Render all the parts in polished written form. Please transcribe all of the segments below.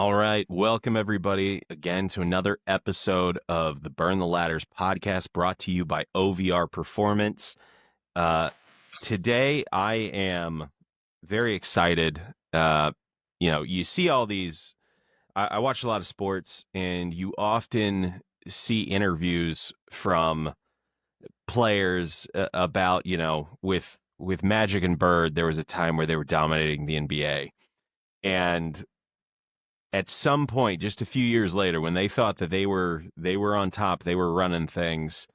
All right. Welcome, everybody, again to another episode of the Burn the Ladders podcast brought to you by OVR Performance. Today, I am very excited. You see all these. I watch a lot of sports, and you often see interviews from players about, with Magic and Bird, there was a time where they were dominating the NBA. And at some point, just a few years later, when they thought that they were on top, they were running things,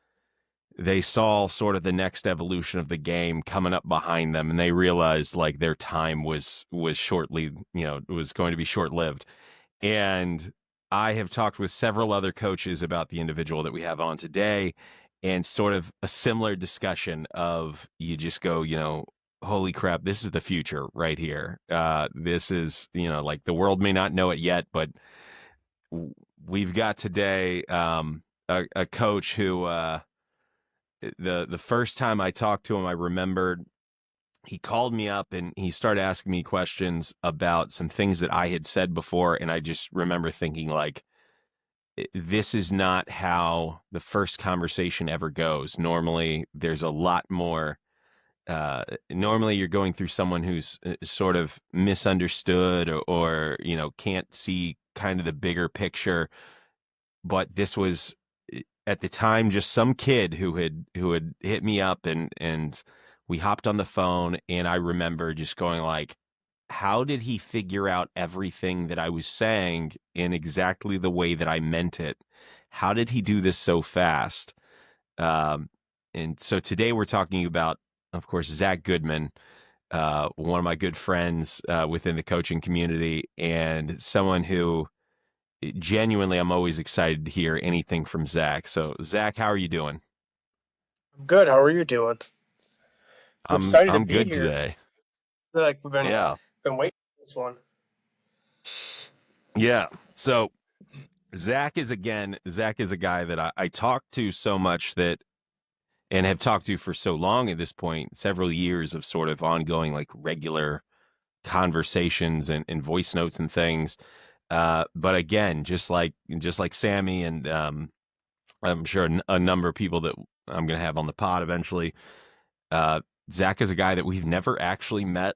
they saw sort of the next evolution of the game coming up behind them, and they realized like their time was shortly, was going to be short lived. And I have talked with several other coaches about the individual that we have on today, and sort of a similar discussion of you just go, holy crap, this is the future right here. This is, like the world may not know it yet, but we've got today a coach who the first time I talked to him, I remembered he called me up and he started asking me questions about some things that I had said before, and I just remember thinking like, this is not how the first conversation ever goes. Normally, there's a lot more. Normally, you're going through someone who's sort of misunderstood or can't see kind of the bigger picture. But this was at the time just some kid who had hit me up and we hopped on the phone, and I remember just going like, how did he figure out everything that I was saying in exactly the way that I meant it? How did he do this so fast? And so today we're talking about, of course, Zac Goodman, one of my good friends within the coaching community, and someone who genuinely I'm always excited to hear anything from Zac. So, Zac, how are you doing? I'm good. How are you doing? I'm I'm excited to I'm be good here. today. I feel like we've been Yeah. been waiting for this one. Yeah. So Zac is a guy that I talk to so much that and have talked to for so long at this point, several years of sort of ongoing, like regular conversations and voice notes and things. But again, just like Sammy and I'm sure a number of people that I'm going to have on the pod eventually. Uh, Zac is a guy that we've never actually met.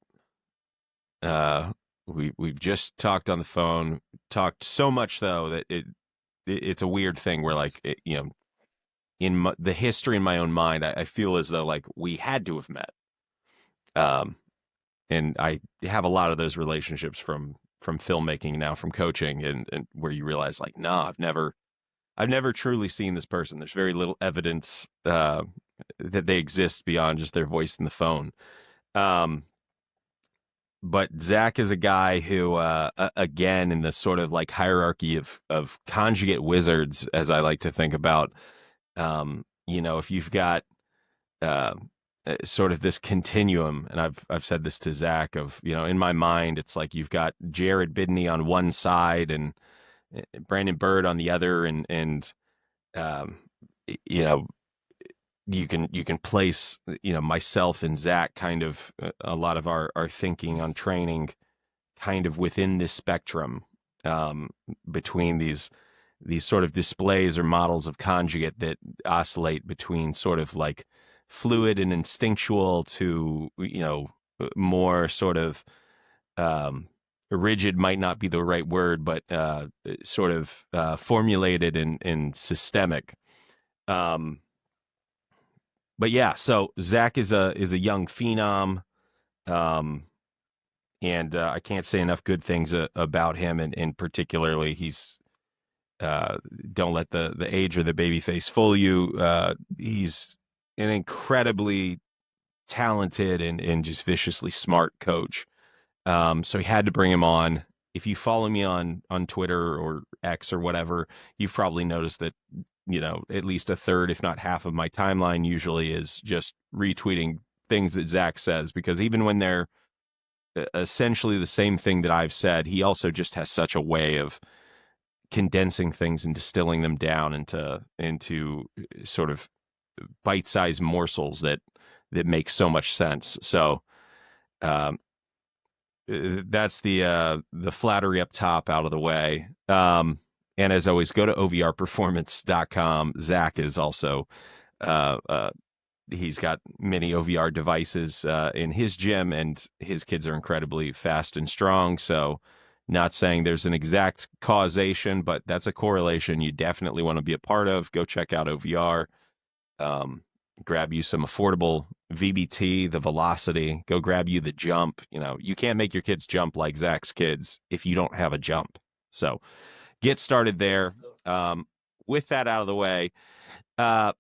Uh, we've just talked on the phone, talked so much though that it's a weird thing where like in the history in my own mind, I feel as though like we had to have met. Um, and I have a lot of those relationships from filmmaking now, from coaching, and where you realize like, no, I've never truly seen this person. There's very little evidence that they exist beyond just their voice in the phone. Um, but Zac is a guy who, again, in the sort of like hierarchy of conjugate wizards, as I like to think about, if you've got uh, sort of this continuum, and I've said this to Zac of, in my mind, it's like you've got Jared Bidney on one side and Brandon Bird on the other, and um, you know you can place myself and Zac kind of a lot of our thinking on training kind of within this spectrum um, between these sort of displays or models of conjugate that oscillate between sort of like fluid and instinctual to more sort of um, rigid might not be the right word, but sort of formulated and systemic. Um, but yeah, so Zac is a young phenom, um, and I can't say enough good things about him, and particularly he's uh, don't let the age or the baby face fool you. He's an incredibly talented and just viciously smart coach. So he had to bring him on. If you follow me on Twitter or X or whatever, you've probably noticed that at least a third, if not half, of my timeline usually is just retweeting things that Zac says, because even when they're essentially the same thing that I've said, he also just has such a way of condensing things and distilling them down into sort of bite-sized morsels that make so much sense. So um, that's the flattery up top out of the way. And as always, go to OVRperformance.com. Zac is also uh, uh, he's got many OVR devices in his gym, and his kids are incredibly fast and strong. So, not saying there's an exact causation, but that's a correlation you definitely want to be a part of. Go check out OVR. Um, grab you some affordable VBT, the velocity. Go grab you the jump. You can't make your kids jump like Zac's kids if you don't have a jump. So, get started there. Um, with that out of the way, uh,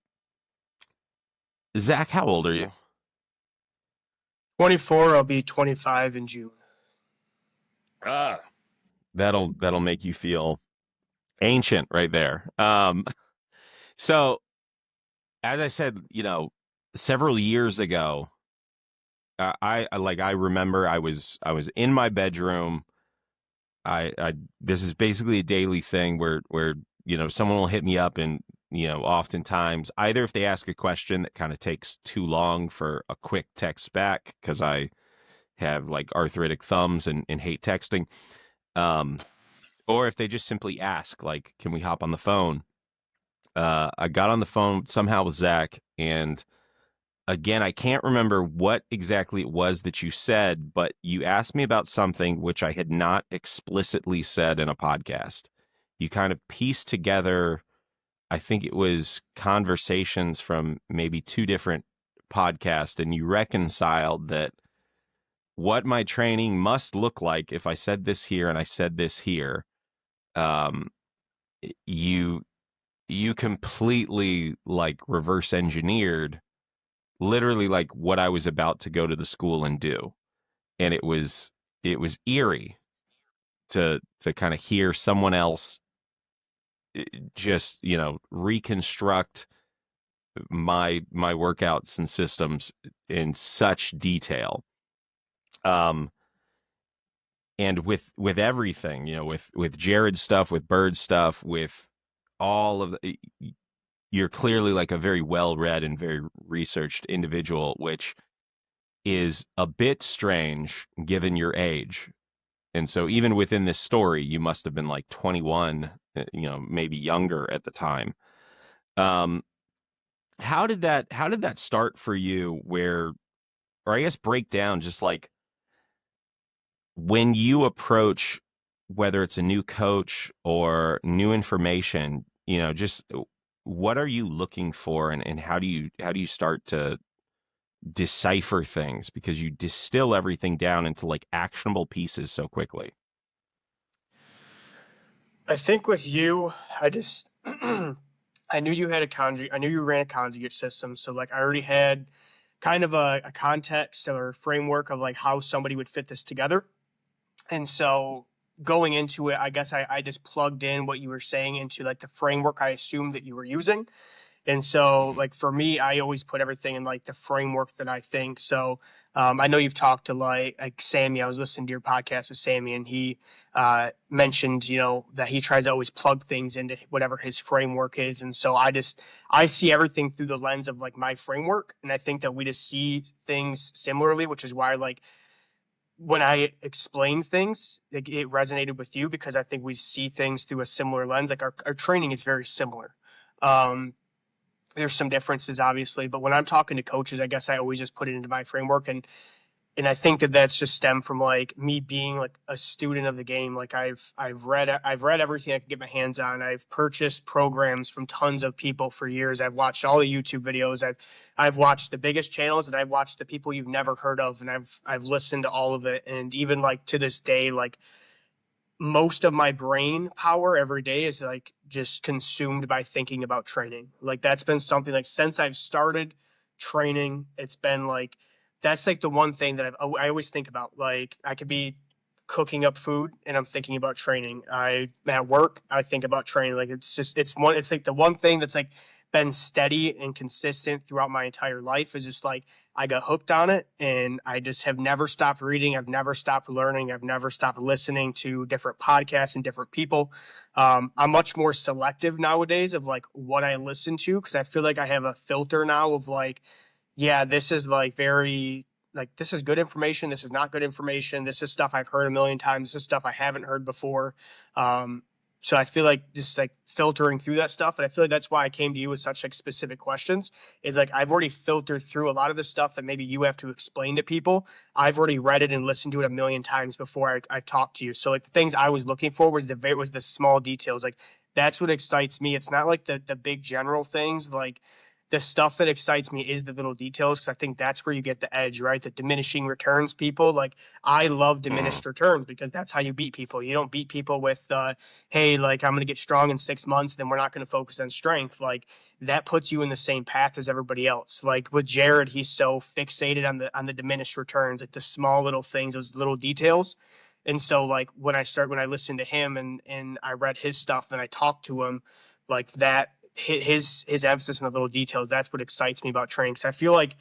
Zac, how old are you? 24, I'll be 25 in June. Ah, that'll make you feel ancient right there. So as I said, several years ago, I remember I was in my bedroom. I this is basically a daily thing where someone will hit me up, and oftentimes either if they ask a question that kind of takes too long for a quick text back because I have like arthritic thumbs and hate texting, um, or if they just simply ask, like, can we hop on the phone? I got on the phone somehow with Zac, and again, I can't remember what exactly it was that you said, but you asked me about something which I had not explicitly said in a podcast. You kind of pieced together, I think it was conversations from maybe two different podcasts, and you reconciled that what my training must look like if I said this here and I said this here. Um, you you completely like reverse engineered literally like what I was about to go to the school and do. And it was eerie to kind of hear someone else just, reconstruct my workouts and systems in such detail. Um and with everything, with Jared's stuff, with Bird's stuff, with all of the, you're clearly like a very well read and very researched individual, which is a bit strange given your age. And so even within this story, you must have been like 21, maybe younger at the time. Um, how did that start for you where, or I guess break down just like when you approach, whether it's a new coach or new information, just what are you looking for, and how do you start to decipher things because you distill everything down into like actionable pieces so quickly. I think with you, I just I knew you had a conjugate. I knew you ran a conjugate system, so like I already had kind of a context or framework of like how somebody would fit this together. And so going into it, I guess I just plugged in what you were saying into like the framework I assumed that you were using. And so, Mhm. like for me, I always put everything in like the framework that I think. So, I know you've talked to like Sammy. I was listening to your podcast with Sammy, and he mentioned that he tries to always plug things into whatever his framework is. And so I see everything through the lens of like my framework, and I think that we just see things similarly, which is why like when I explain things, it resonated with you because I think we see things through a similar lens. Like our training is very similar. Um, there's some differences obviously, but when I'm talking to coaches, I guess I always just put it into my framework, and I think that that's just stemmed from like me being like a student of the game. Like I've read everything I could get my hands on. I've purchased programs from tons of people for years. I've watched all the YouTube videos. I've watched the biggest channels, and I've watched the people you've never heard of, and I've listened to all of it. And even like to this day, like most of my brain power every day is like just consumed by thinking about training. Like that's been something like since I've started training, it's been like that's like the one thing that I always think about. Like I could be cooking up food and I'm thinking about training. I at work I think about training. Like it's like the one thing that's like been steady and consistent throughout my entire life is just like I got hooked on it, and I just have never stopped reading. I've never stopped learning. I've never stopped listening to different podcasts and different people. I'm much more selective nowadays of like what I listen to because I feel like I have a filter now of like, yeah, this is like very. like, this is good information. This is not good information. This is stuff I've heard a million times. This is stuff I haven't heard before. Um, so I feel like just like filtering through that stuff. And I feel like that's why I came to you with such like specific questions, is like, I've already filtered through a lot of the stuff that maybe you have to explain to people. I've already read it and listened to it a million times before I've talked to you. So like the things I was looking for was the small details. Like that's what excites me. It's not like the big general things. Like the stuff that excites me is the little details, because I think that's where you get the edge, right? The diminishing returns people. Like I love Mm. diminished returns because that's how you beat people. You don't beat people with hey, like I'm going to get strong in 6 months, then we're not going to focus on strength. Like that puts you in the same path as everybody else. Like with Jared, he's so fixated on the diminished returns, like the small little things, those little details. And so like when I listened to him and I read his stuff and I talked to him, like that his emphasis on the little details, that's what excites me about training. Because I feel like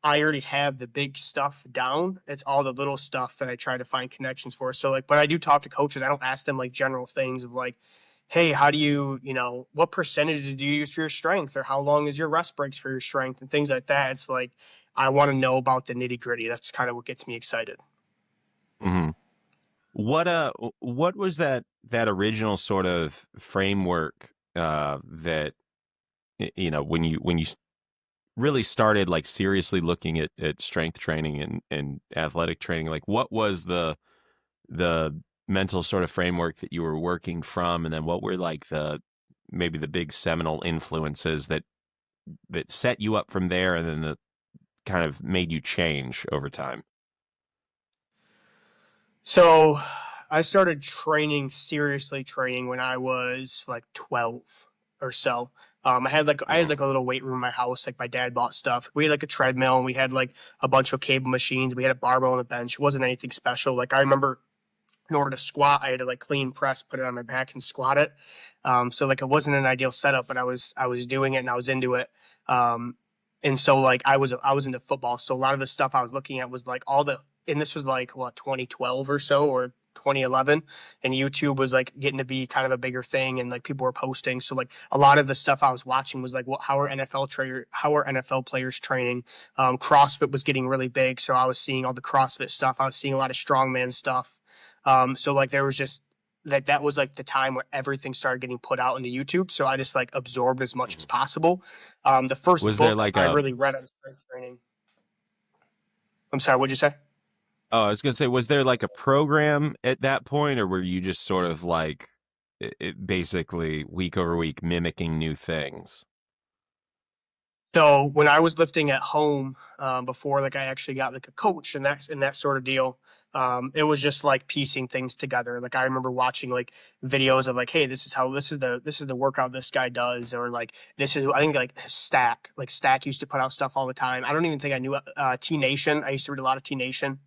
I already have the big stuff down. It's all the little stuff that I try to find connections for. So like when I do talk to coaches, I don't ask them like general things of like, hey, how do you, what percentages do you use for your strength, or how long is your rest breaks for your strength and things like that. It's like I want to know about the nitty gritty. That's kind of what gets me excited. Hmm. What was that original sort of framework that when you really started like seriously looking at strength training and athletic training, like what was the mental sort of framework that you were working from, and then what were like maybe the big seminal influences that set you up from there, and then the kind of made you change over time? So I started training, seriously training, when I was like 12 or so. I had like a little weight room in my house. Like my dad bought stuff. We had like a treadmill and we had like a bunch of cable machines. We had a barbell on the bench. It wasn't anything special. Like I remember in order to squat, I had to like clean press, put it on my back and squat it. So like it wasn't an ideal setup, but I was doing it and I was into it. Um, and so like I was into football. So a lot of the stuff I was looking at was like and this was like what 2012 or so, or 2011, and YouTube was like getting to be kind of a bigger thing, and like people were posting. So like a lot of the stuff I was watching was like, how are NFL players training? CrossFit was getting really big, so I was seeing all the CrossFit stuff. I was seeing a lot of strongman stuff. So like there was just that was like the time where everything started getting put out into YouTube. So I just like absorbed as much as Mhm. possible. The first Was there book like I a really read on strength training. I'm sorry, what'd you say? Oh, I was gonna say, was there like a program at that point, or were you just sort of like basically week over week mimicking new things? So when I was lifting at home, before like I actually got like a coach and that sort of deal, it was just like piecing things together. Like I remember watching like videos of like, hey, this is the workout this guy does, or like this is I think like Stack used to put out stuff all the time. I don't even think I knew T Nation. I used to read a lot of T Nation,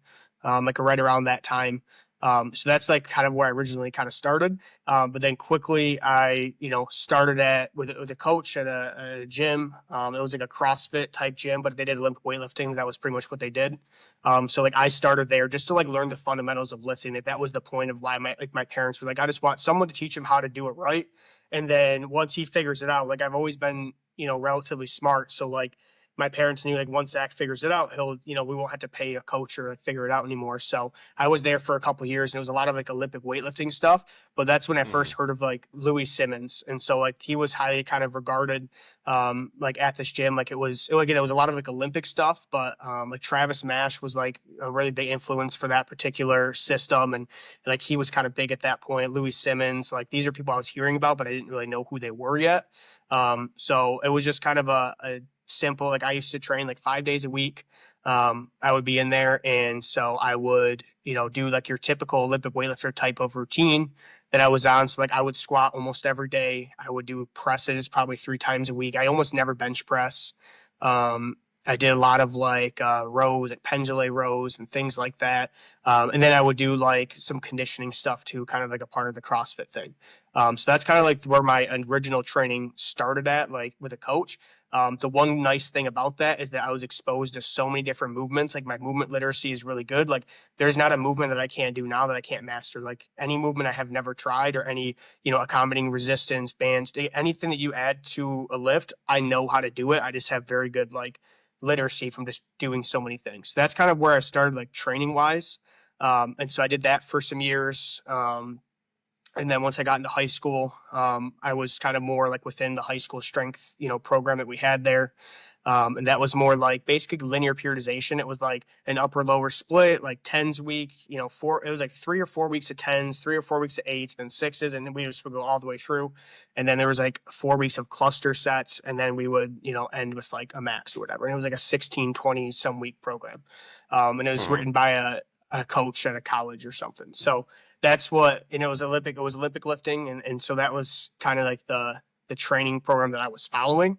like right around that time. So that's like kind of where I originally kind of started. But then quickly, I started with a coach at a gym. It was like a CrossFit type gym, but they did Olympic weightlifting. That was pretty much what they did. So like I started there just to like learn the fundamentals of lifting. That was the point of why my parents were like, I just want someone to teach him how to do it right. And then once he figures it out, like I've always been relatively smart. So like my parents knew like once Zach figures it out, we won't have to pay a coach or like figure it out anymore. So I was there for a couple of years, and it was a lot of like Olympic weightlifting stuff. But that's when I Hmm. first heard of like Louis Simmons, and so like he was highly kind of regarded, like at this gym. Like it was a lot of like Olympic stuff, but like Travis Mash was like a really big influence for that particular system, and like he was kind of big at that point. Louis Simmons, like these are people I was hearing about, but I didn't really know who they were yet. So it was just kind of a simple, like I used to train like 5 days a week. I would be in there, and so I would do like your typical Olympic weightlifter type of routine that I was on. So like I would squat almost every day. I would do presses probably 3 times a week. I almost never bench press. um, I did a lot of like rows, like pendulum rows and things like that. And then I would do like some conditioning stuff too, kind of like a part of the CrossFit thing. So that's kind of like where my original training started at, like with a coach. The one nice thing about that is that I was exposed to so many different movements. Like my movement literacy is really good. Like there's not a movement that I can't do now that I can't master. Like any movement I have never tried, or any, accommodating resistance bands, anything that you add to a lift, I know how to do it. I just have very good like literacy from just doing so many things. So that's kind of where I started, like training wise. And so I did that for some years. And then once I got into high school, I was kind of more like within the high school strength, program that we had there. And that was more like basically linear periodization. It was like an upper lower split, like tens week, it was like 3 or 4 weeks of tens, 3 or 4 weeks of eights, then sixes. And then we just would go all the way through. And then there was like 4 weeks of cluster sets. And then we would, end with like a max or whatever. And it was like a 16, 20 some week program. And it was Mm-hmm. written by a coach at a college or something. So that's what, it was Olympic lifting. And so that was kind of like the training program that I was following.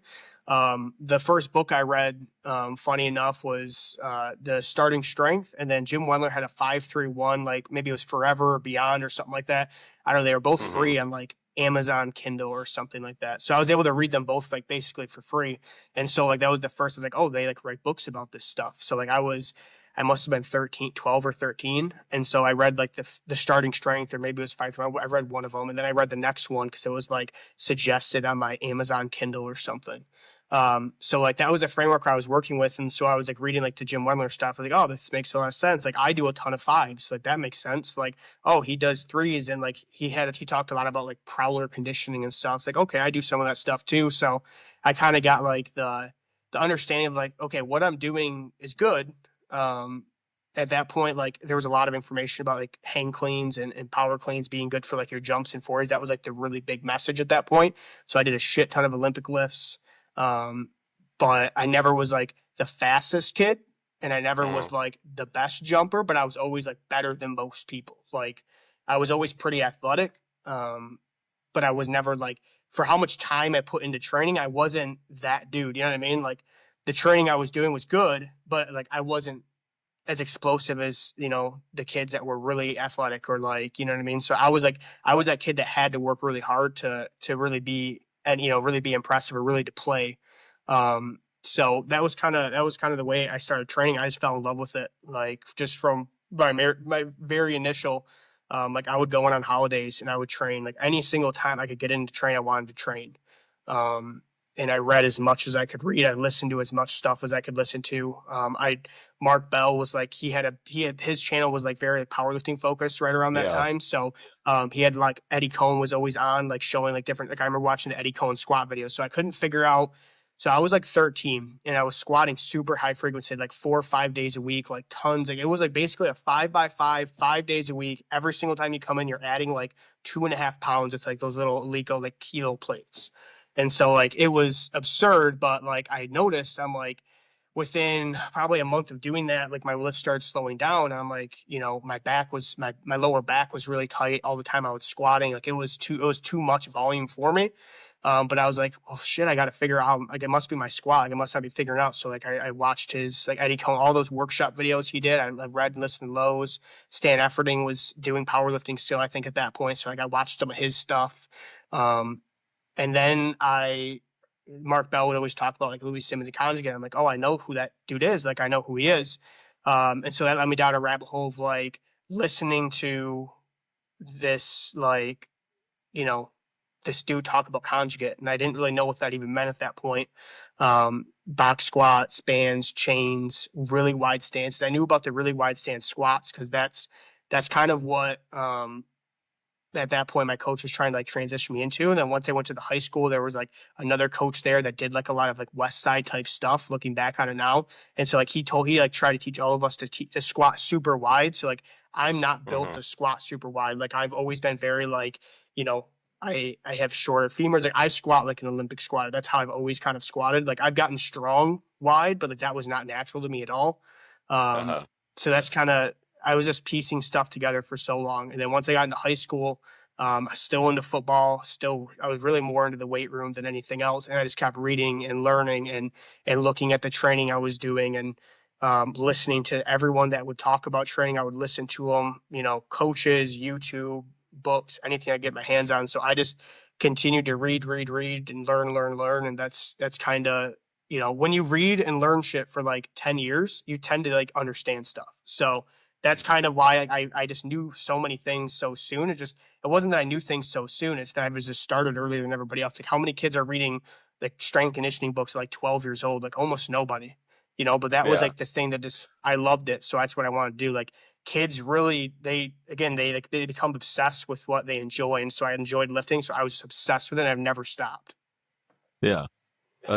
The first book I read, funny enough, was the Starting Strength, and then Jim Wendler had a 531, like maybe it was Forever or Beyond or something like that. I don't know. They were both Mm-hmm. free on like Amazon Kindle or something like that. So I was able to read them both like basically for free. And so like that was the first. I was like, oh, they like write books about this stuff. So like I must have been 13, 12 or 13. And so I read like the Starting Strength, or maybe it was 5. I read one of them, and then I read the next one because it was like suggested on my Amazon Kindle or something. So like that was a framework I was working with. And so I was like reading like the Jim Wendler stuff. I was like, oh, this makes a lot of sense. Like I do a ton of fives. Like that makes sense. Like, oh, he does threes. And like he talked a lot about like prowler conditioning and stuff. It's like, okay, I do some of that stuff too. So I kind of got like the understanding of like, okay, what I'm doing is good. Um, at that point, like there was a lot of information about like hang cleans and power cleans being good for like your jumps and fours. That was like the really big message at that point. So I did a shit ton of Olympic lifts. Um, but I never was like the fastest kid, and I never Mm-hmm. was like the best jumper, but I was always like better than most people. Like I was always pretty athletic. But I was never like, for how much time I put into training, I wasn't that dude. You know what I mean? Like the training I was doing was good, but like I wasn't as explosive as, the kids that were really athletic, or like, you know what I mean? So I was that kid that had to work really hard to really be, and really be impressive, or really to play. So that was kind of the way I started training. I just fell in love with it, like just from my very initial, like I would go in on holidays and I would train like any single time I could get into train. I wanted to train. Um, and I read as much as I could read. I listened to as much stuff as I could listen to. Mark Bell was like, his channel was like very powerlifting focused right around that Yeah. time. So he had like Eddie Cohn was always on, like showing like different, like I remember watching the Eddie Cohn squat videos. So I couldn't figure out. So I was like 13 and I was squatting super high frequency, like 4 or 5 days a week, like tons. Like it was like basically a 5 by 5, 5 days a week. Every single time you come in, you're adding like 2.5 pounds with like those little Eleiko like kilo plates. And so like it was absurd, but like I noticed, I'm like, within probably a month of doing that, like my lift started slowing down. And I'm like, my lower back was really tight all the time I was squatting. Like it was too much volume for me. But I was like, oh shit, I got to figure out, like, it must be my squat. Like, it must not be figuring out. So like, I watched his, like Eddie Cohn, all those workshop videos he did. I read and listened to Lowe's. Stan Efferding was doing powerlifting still, I think, at that point. So like, I watched some of his stuff. Um, and then Mark Bell would always talk about like Louis Simmons and conjugate. I'm like, oh, I know who that dude is. Like, I know who he is. And so that led me down a rabbit hole of like listening to this, like, you know, this dude talk about conjugate. And I didn't really know what that even meant at that point. Box squats, bands, chains, really wide stances. I knew about the really wide stance squats because that's kind of what, at that point my coach was trying to like transition me into. And then once I went to the high school, there was like another coach there that did like a lot of like west side type stuff, looking back on it now. And so like he like tried to teach all of us to squat super wide. So like I'm not built Mm-hmm. to squat super wide. Like I've always been very like, I have shorter femurs. Like I squat like an Olympic squatter. That's how I've always kind of squatted. Like I've gotten strong wide, but like that was not natural to me at all. Um, Uh-huh. so that's kind of, I was just piecing stuff together for so long. And then once I got into high school, still into football, I was really more into the weight room than anything else. And I just kept reading and learning and looking at the training I was doing, and listening to everyone that would talk about training. I would listen to them, coaches, YouTube, books, anything I get my hands on. So I just continued to read and learn. And that's kind of, when you read and learn shit for like 10 years, you tend to like understand stuff. So that's kind of why I just knew so many things so soon. It wasn't that I knew things so soon. It's that I was just started earlier than everybody else. Like how many kids are reading like strength conditioning books at like 12 years old? Like almost nobody. But that was Yeah. like the thing that just, I loved it. So that's what I want to do. Like kids really, they become obsessed with what they enjoy. And so I enjoyed lifting. So I was just obsessed with it. And I've never stopped. Yeah.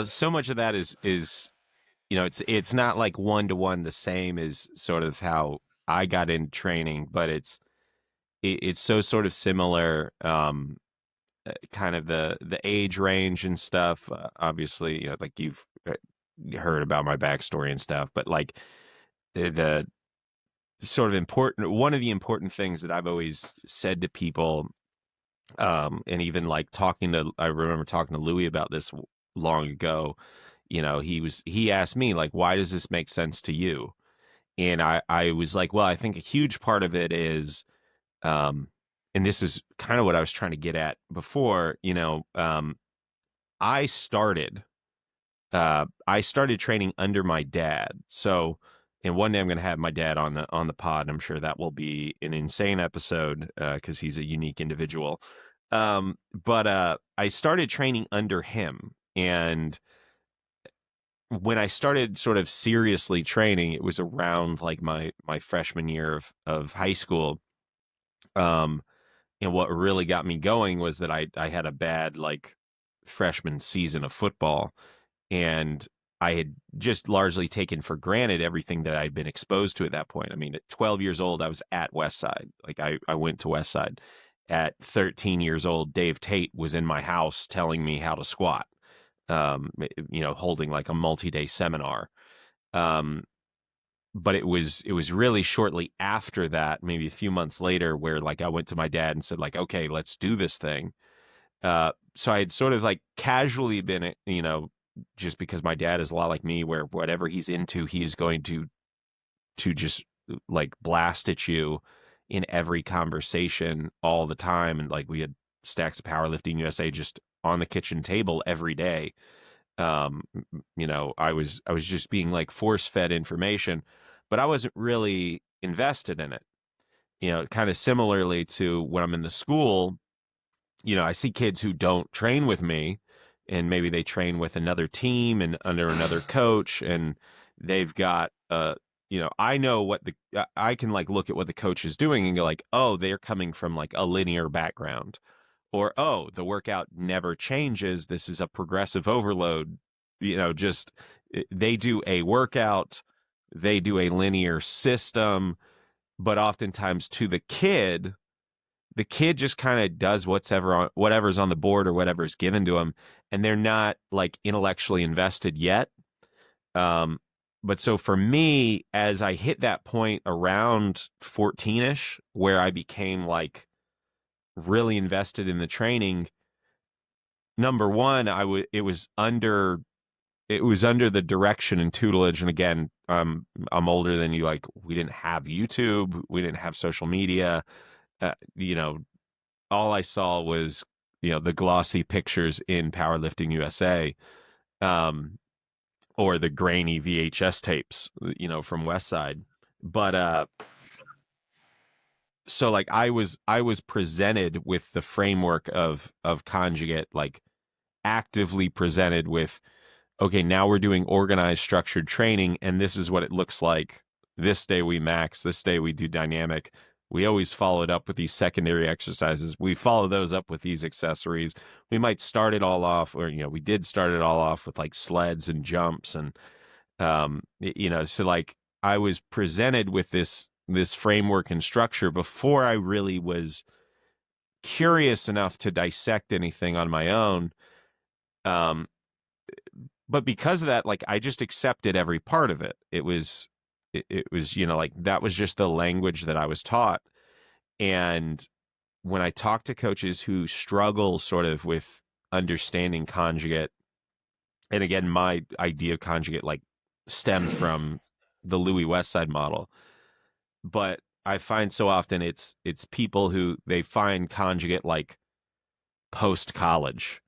So much of that is it's not like one to one the same as sort of how I got into training, but it's so sort of similar. Kind of the age range and stuff. Obviously, like you've heard about my backstory and stuff, but like the sort of important one of the important things that I've always said to people, and even like I remember talking to Louis about this long ago. He asked me like, why does this make sense to you? And I was like, well, I think a huge part of it is, and this is kind of what I was trying to get at before, I started I started training under my dad. So, and one day I'm going to have my dad on the pod. And I'm sure that will be an insane episode because he's a unique individual. But I started training under him, and when I started sort of seriously training, it was around like my freshman year of high school. Um, and what really got me going was that I had a bad like freshman season of football, and I had just largely taken for granted everything that I'd been exposed to at that point. I mean, at 12 years old, I was at Westside. Like I went to Westside. At 13 years old, Dave Tate was in my house telling me how to squat. Holding like a multi-day seminar. Um, but it was really shortly after that, maybe a few months later, where like I went to my dad and said like, okay, let's do this thing. So I had sort of like casually been, just because my dad is a lot like me, where whatever he's into, he is going to just like blast at you in every conversation all the time. And like we had stacks of Powerlifting USA just on the kitchen table every day. I was just being like force fed information, but I wasn't really invested in it. Kind of similarly to when I'm in the school, I see kids who don't train with me, and maybe they train with another team and under another coach, and they've got I know I can like look at what the coach is doing and go like, oh, they're coming from like a linear background, or oh, the workout never changes. This is a progressive overload. Just they do a workout, they do a linear system, but oftentimes to the kid just kind of does whatever's on the board or whatever's given to them, and they're not like intellectually invested yet. Um, but so for me, as I hit that point around 14ish, where I became like really invested in the training, number one, it was under the direction and tutelage. And again, I'm older than you. Like we didn't have YouTube, we didn't have social media. Uh, you know, all I saw was the glossy pictures in Powerlifting USA, um, or the grainy VHS tapes, from Westside. But so like I was presented with the framework of conjugate, like actively presented with, okay, now we're doing organized, structured training, and this is what it looks like. This day we max, this day we do dynamic. We always follow it up with these secondary exercises. We follow those up with these accessories. We might start it all off, or we did start it all off with like sleds and jumps, and so like I was presented with this framework and structure before I really was curious enough to dissect anything on my own. Um, but because of that, like I just accepted every part of it. It was like that was just the language that I was taught. And when I talk to coaches who struggle sort of with understanding conjugate, and again, my idea of conjugate like stemmed from the Louis Westside model, but I find so often it's people who they find conjugate like post college,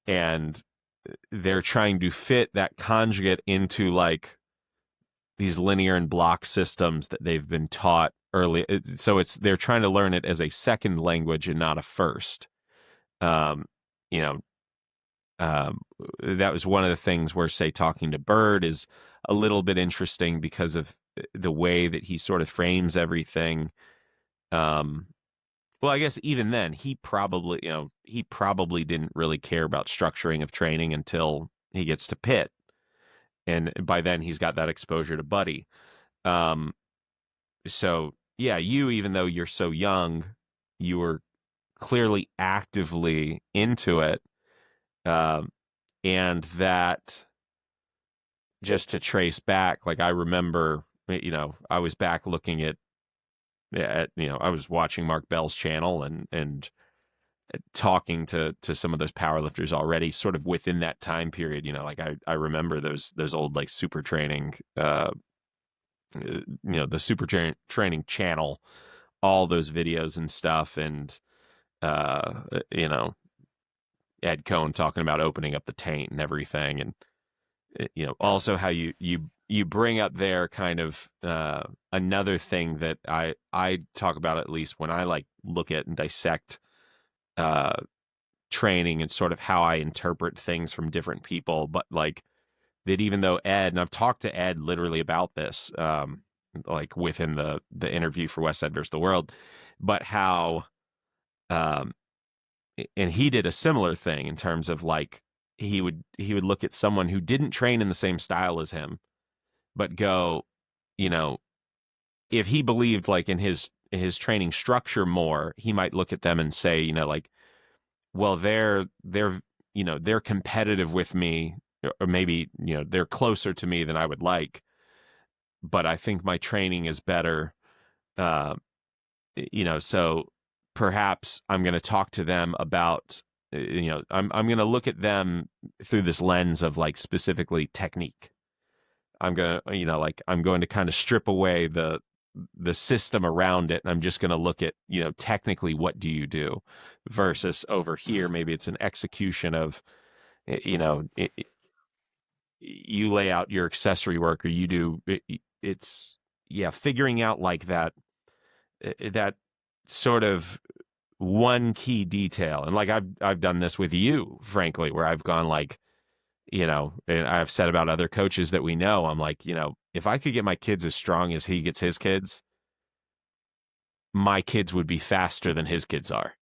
and they're trying to fit that conjugate into like these linear and block systems that they've been taught early. So they're trying to learn it as a second language and not a first. Um, you know, um, that was one of the things where, say, talking to Bird is a little bit interesting because of the way that he sort of frames everything. Um, well, I guess even then, he probably didn't really care about structuring of training until he gets to Pitt, and by then he's got that exposure to Buddy. Um, so yeah, even though you're so young, you were clearly actively into it, um, and that just to trace back, like I remember, I was back looking I was watching Mark Bell's channel and talking to some of those powerlifters already, sort of within that time period. Like I remember those old like super training, the training channel, all those videos and stuff, and uh, you know Ed Cohn talking about opening up the taint and everything, and also how you bring up there kind of another thing that I talk about, at least when I like look at and dissect uh training and sort of how I interpret things from different people, but like that even though Ed, and I've talked to Ed literally about this, like within the interview for West Side versus the World, but how um and he did a similar thing in terms of like he would look at someone who didn't train in the same style as him, but go, you know, if he believed like in his training structure more, he might look at them and say, like, well, they're competitive with me, or maybe they're closer to me than I would like, but I think my training is better. Uh, so perhaps I'm going to talk to them about, I'm going to look at them through this lens of like specifically technique. I'm going to, like I'm going to kind of strip away the system around it, and I'm just going to look at, technically what do you do versus over here maybe it's an execution of, you lay out your accessory work, or you do it's yeah, figuring out like that sort of one key detail. And like I've done this with you, frankly, where I've gone like, and I've said about other coaches that we know, I'm like, if I could get my kids as strong as he gets his kids, my kids would be faster than his kids are.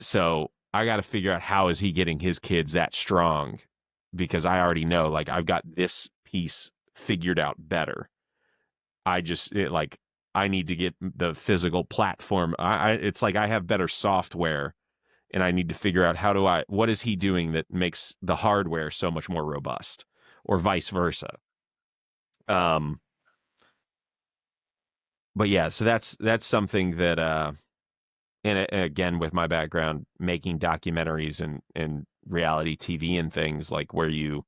So I got to figure out how is he getting his kids that strong, because I already know like I've got this piece figured out better. Like I need to get the physical platform. It's like I have better software, and I need to figure out what is he doing that makes the hardware so much more robust, or vice versa. Um, but yeah, so that's something that and again, with my background making documentaries and reality TV and things, like where you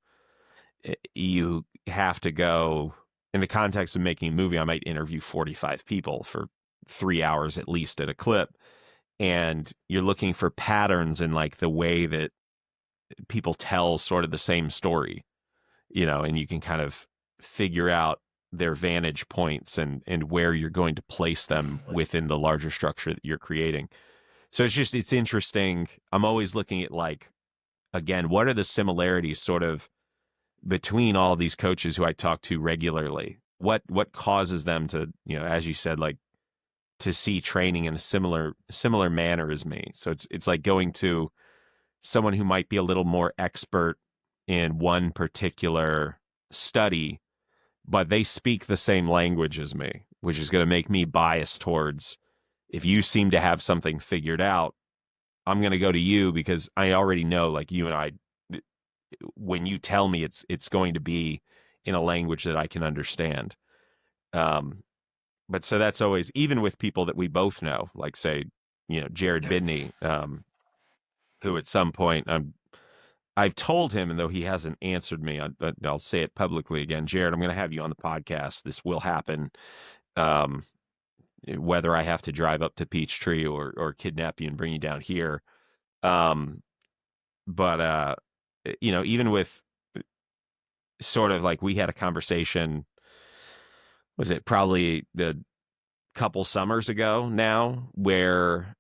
have to go in the context of making a movie, I might interview 45 people for 3 hours at least at a clip, and you're looking for patterns in like the way that people tell sort of the same story, and you can kind of figure out their vantage points and where you're going to place them within the larger structure that you're creating. So it's interesting. I'm always looking at like, again, what are the similarities sort of between all these coaches who I talk to regularly? What causes them to, as you said, like to see training in a similar manner as me? So it's like going to someone who might be a little more expert in one particular study, but they speak the same language as me, which is going to make me biased towards, if you seem to have something figured out, I'm going to go to you because I already know, like you and I, when you tell me it's going to be in a language that I can understand. Um, but so that's always, even with people that we both know, like say, Jared Bidney, who at some point I've told him, and though he hasn't answered me, I'll say it publicly again. Jared, I'm going to have you on the podcast. This will happen. Um, whether I have to drive up to Peachtree or kidnap you and bring you down here. Um, but even with sort of like, we had a conversation, was it probably the couple summers ago now, where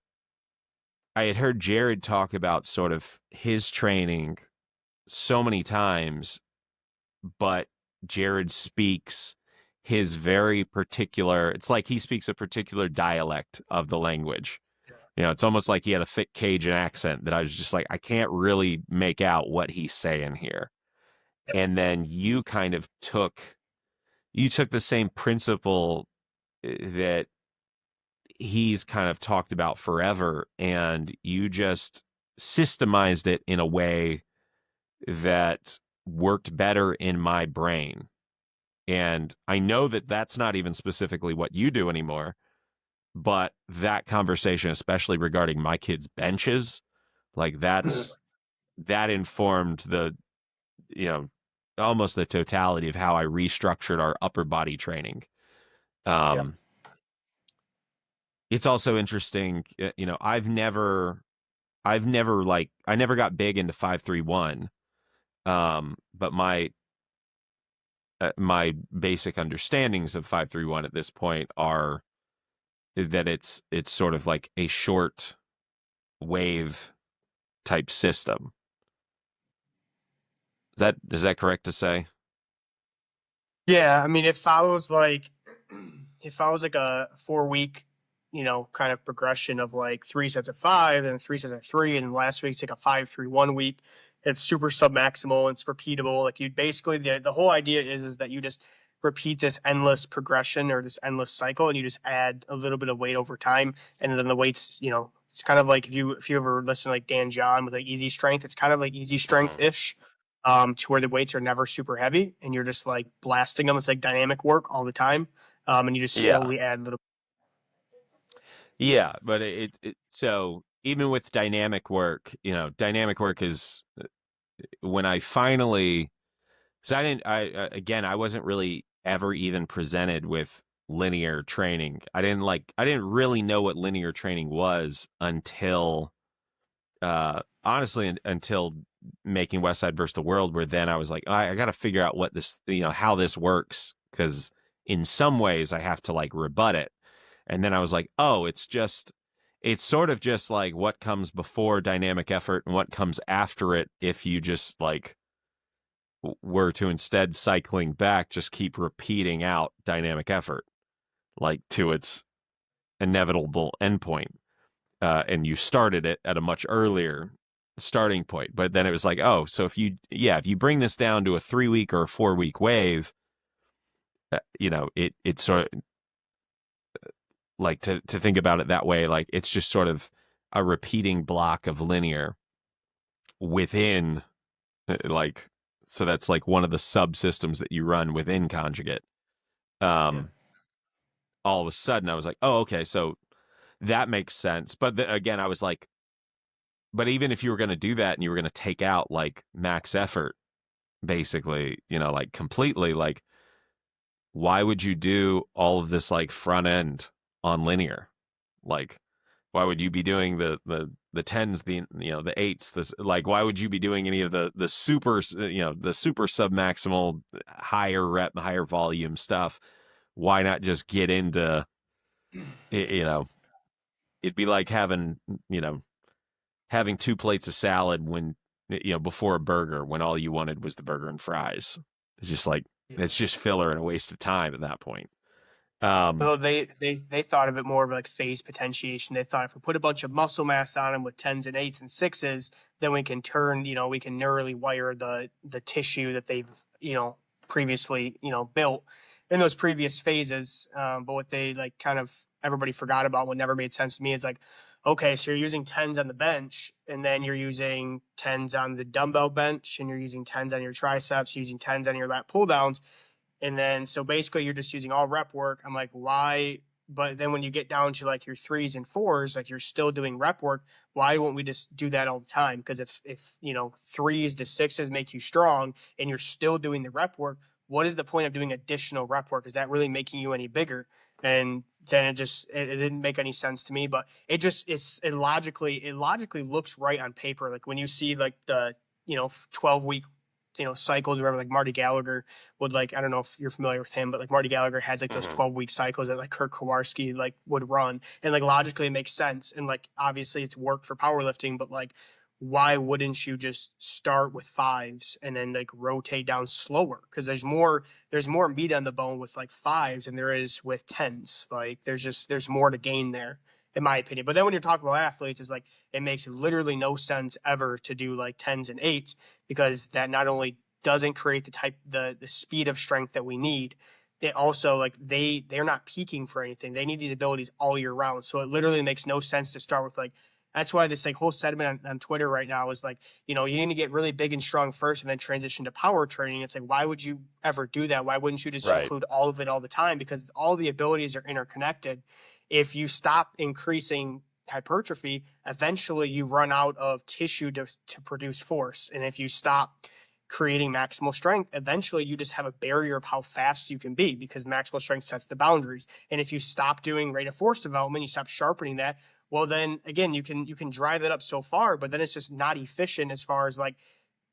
I had heard Jared talk about sort of his training so many times, but Jared speaks his very particular, it's like he speaks a particular dialect of the language. It's almost like he had a thick Cajun accent that I was just like, I can't really make out what he's saying here. And then you took the same principle that he's kind of talked about forever, and you just systemized it in a way that worked better in my brain. And I know that that's not even specifically what you do anymore, but that conversation, especially regarding my kids' benches, like that informed you know, almost the totality of how I restructured our upper body training. Yeah. Um, it's also interesting, I've never like I never got big into 531. But my basic understandings of 531 at this point are that it's sort of like a short wave type system. Is that correct to say? Yeah, I mean, it follows like a 4 week, kind of progression of like 3 sets of five, and 3 sets of 3, and last week's like a 5-3-1 week. It's super submaximal. It's repeatable. Like you basically the whole idea is that you just repeat this endless progression or this endless cycle, and you just add a little bit of weight over time, and then the weights, it's kind of like if you ever listen to like Dan John with like Easy Strength, it's kind of like Easy Strength Mhm. ish, to where the weights are never super heavy and you're just like blasting them. It's like dynamic work all the time. And you just Yeah. slowly add little. Yeah, but so even with dynamic work is when I finally, because I didn't, again, I wasn't really ever even presented with linear training. I didn't really know what linear training was until, honestly, until making West Side versus the World, where then I was like, I got to figure out what this, how this works, because in some ways I have to like rebut it. And then I was like, oh, it's sort of just like what comes before dynamic effort and what comes after it. If you just like were to, instead cycling back, just keep repeating out dynamic effort like to its inevitable endpoint. And you started it at a much earlier starting point. But then it was like, oh, so if you bring this down to a 3 week or a 4 week wave, it sort of like to think about it that way, like it's just sort of a repeating block of linear within, like, so that's like one of the subsystems that you run within conjugate. Yeah. Um, all of a sudden I was like, oh, okay, so that makes sense. But again, I was like, but even if you were going to do that and you were going to take out like max effort, basically, like completely, like, why would you do all of this like front end on linear? Like, why would you be doing the tens, the eights, this, like, why would you be doing any of the super, the super submaximal higher rep, higher volume stuff? Why not just get into, you know, it'd be like you know, having two plates of salad when, before a burger, when all you wanted was the burger and fries. It's just like, Yeah. it's just filler and a waste of time at that point. Um, Well, they thought of it more of like phase potentiation. They thought if we put a bunch of muscle mass on them with tens and eights and sixes, then we can we can neurally wire the tissue that they've previously built in those previous phases. But what they like kind of everybody forgot about, what never made sense to me, is like, okay, so you're using tens on the bench, and then you're using tens on the dumbbell bench, and you're using tens on your triceps, using tens on your lat pull downs, and then so basically you're just using all rep work. I'm like, why? But then when you get down to like your threes and fours, like you're still doing rep work. Why won't we just do that all the time? Because if threes to sixes make you strong and you're still doing the rep work, what is the point of doing additional rep work? Is that really making you any bigger? And then it didn't make any sense to me. But it logically looks right on paper. Like when you see like the 12 week cycles or whatever, like Marty Gallagher would, like, I don't know if you're familiar with him, but like Marty Gallagher has like those mhm. 12-week cycles that like Kurt Kowarski like would run, and like logically it makes sense, and like obviously it's work for powerlifting, but like why wouldn't you just start with fives and then like rotate down slower? Because there's more meat on the bone with like fives than there is with tens. Like there's more to gain there, in my opinion. But then when you're talking about athletes, it's like it makes literally no sense ever to do like tens and eights, because that not only doesn't create the speed of strength that we need, it also, like, they're not peaking for anything. They need these abilities all year round. So it literally makes no sense to start with like, that's why this like whole sentiment on Twitter right now is like, you need to get really big and strong first and then transition to power training. It's like, why would you ever do that? Why wouldn't you just Right. include all of it all the time? Because all the abilities are interconnected. If you stop increasing hypertrophy, eventually you run out of tissue to produce force. And if you stop creating maximal strength, eventually you just have a barrier of how fast you can be, because maximal strength sets the boundaries. And if you stop doing rate of force development, you stop sharpening that, well then again you can drive that up so far, but then it's just not efficient, as far as like,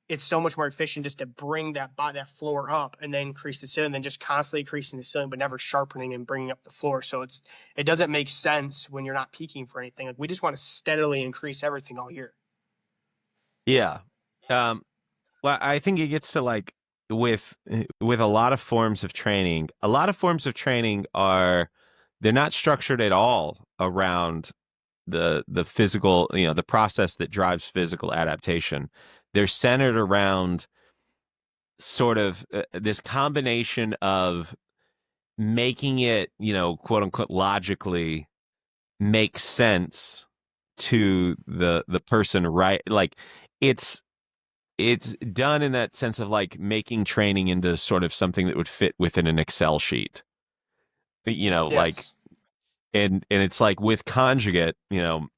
it's so much more efficient just to bring that floor up and then increase the ceiling than just constantly increasing the ceiling but never sharpening and bringing up the floor. So it doesn't make sense when you're not peaking for anything. Like, we just want to steadily increase everything all year. Yeah. Um, well, I think it gets to like with a lot of forms of training. A lot of forms of training are they're not structured at all around the physical, the process that drives physical adaptation. They're centered around sort of this combination of making it, quote unquote, logically make sense to the person, right? Like it's it's done in that sense of like making training into sort of something that would fit within an Excel sheet. Like Yes. and it's like with conjugate, depending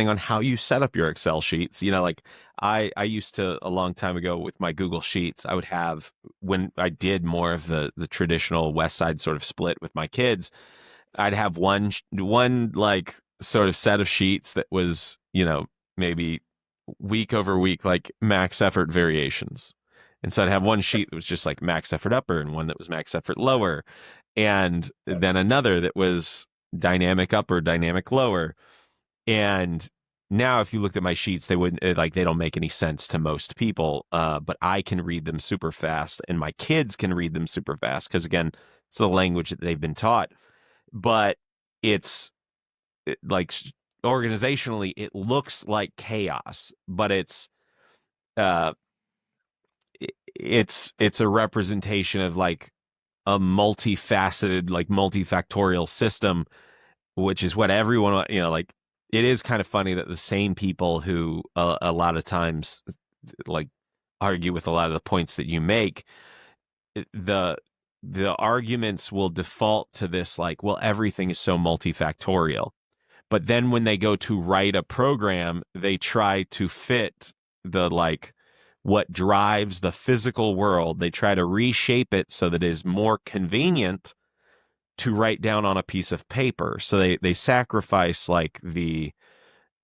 on how you set up your Excel sheets, like I used to a long time ago with my Google Sheets, I would have when I did more of the traditional West Side sort of split with my kids, I'd have one like sort of set of sheets that was, maybe week over week, like max effort variations. And so I'd have one sheet that was just like max effort upper and one that was max effort lower. And then another that was dynamic upper, dynamic lower. And now if you looked at my sheets, they wouldn't like they don't make any sense to most people. But I can read them super fast and my kids can read them super fast because again, it's the language that they've been taught. But it's like organizationally it looks like chaos, but uh it's a representation of like a multifaceted, like multifactorial system, which is what everyone, like it is kind of funny that the same people who a lot of times like argue with a lot of the points that you make, the the arguments will default to this like, well, everything is so multifactorial. But then when they go to write a program, they try to fit the like what drives the physical world. They try to reshape it so that it is more convenient to write down on a piece of paper. So they sacrifice like the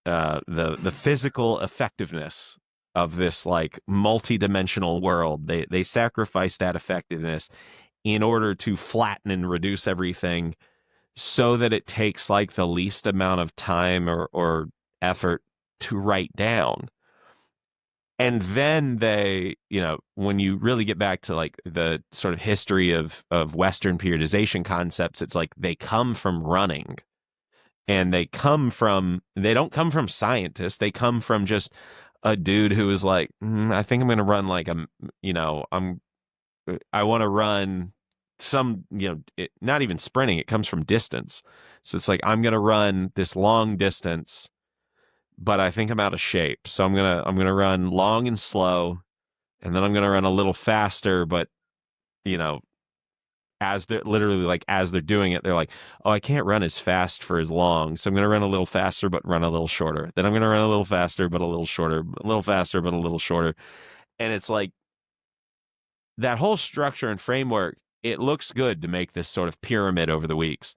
physical effectiveness of this like multi-dimensional world. They sacrifice that effectiveness in order to flatten and reduce everything so that it takes like the least amount of time or effort to write down. And then they, when you really get back to like the sort of history of Western periodization concepts, it's like they come from running and they don't come from scientists. They come from just a dude who was like, I think I'm going to run like I want to run some, not even sprinting. It comes from distance. So it's like, I'm going to run this long distance, but I think I'm out of shape. So I'm going to run long and slow. And then I'm going to run a little faster, but you know, as they're literally like, as they're doing it, they're like, oh, I can't run as fast for as long. So I'm going to run a little faster, but run a little shorter. Then I'm going to run a little faster, but a little shorter, a little faster, but a little shorter. And it's like, that whole structure and framework, it looks good to make this sort of pyramid over the weeks.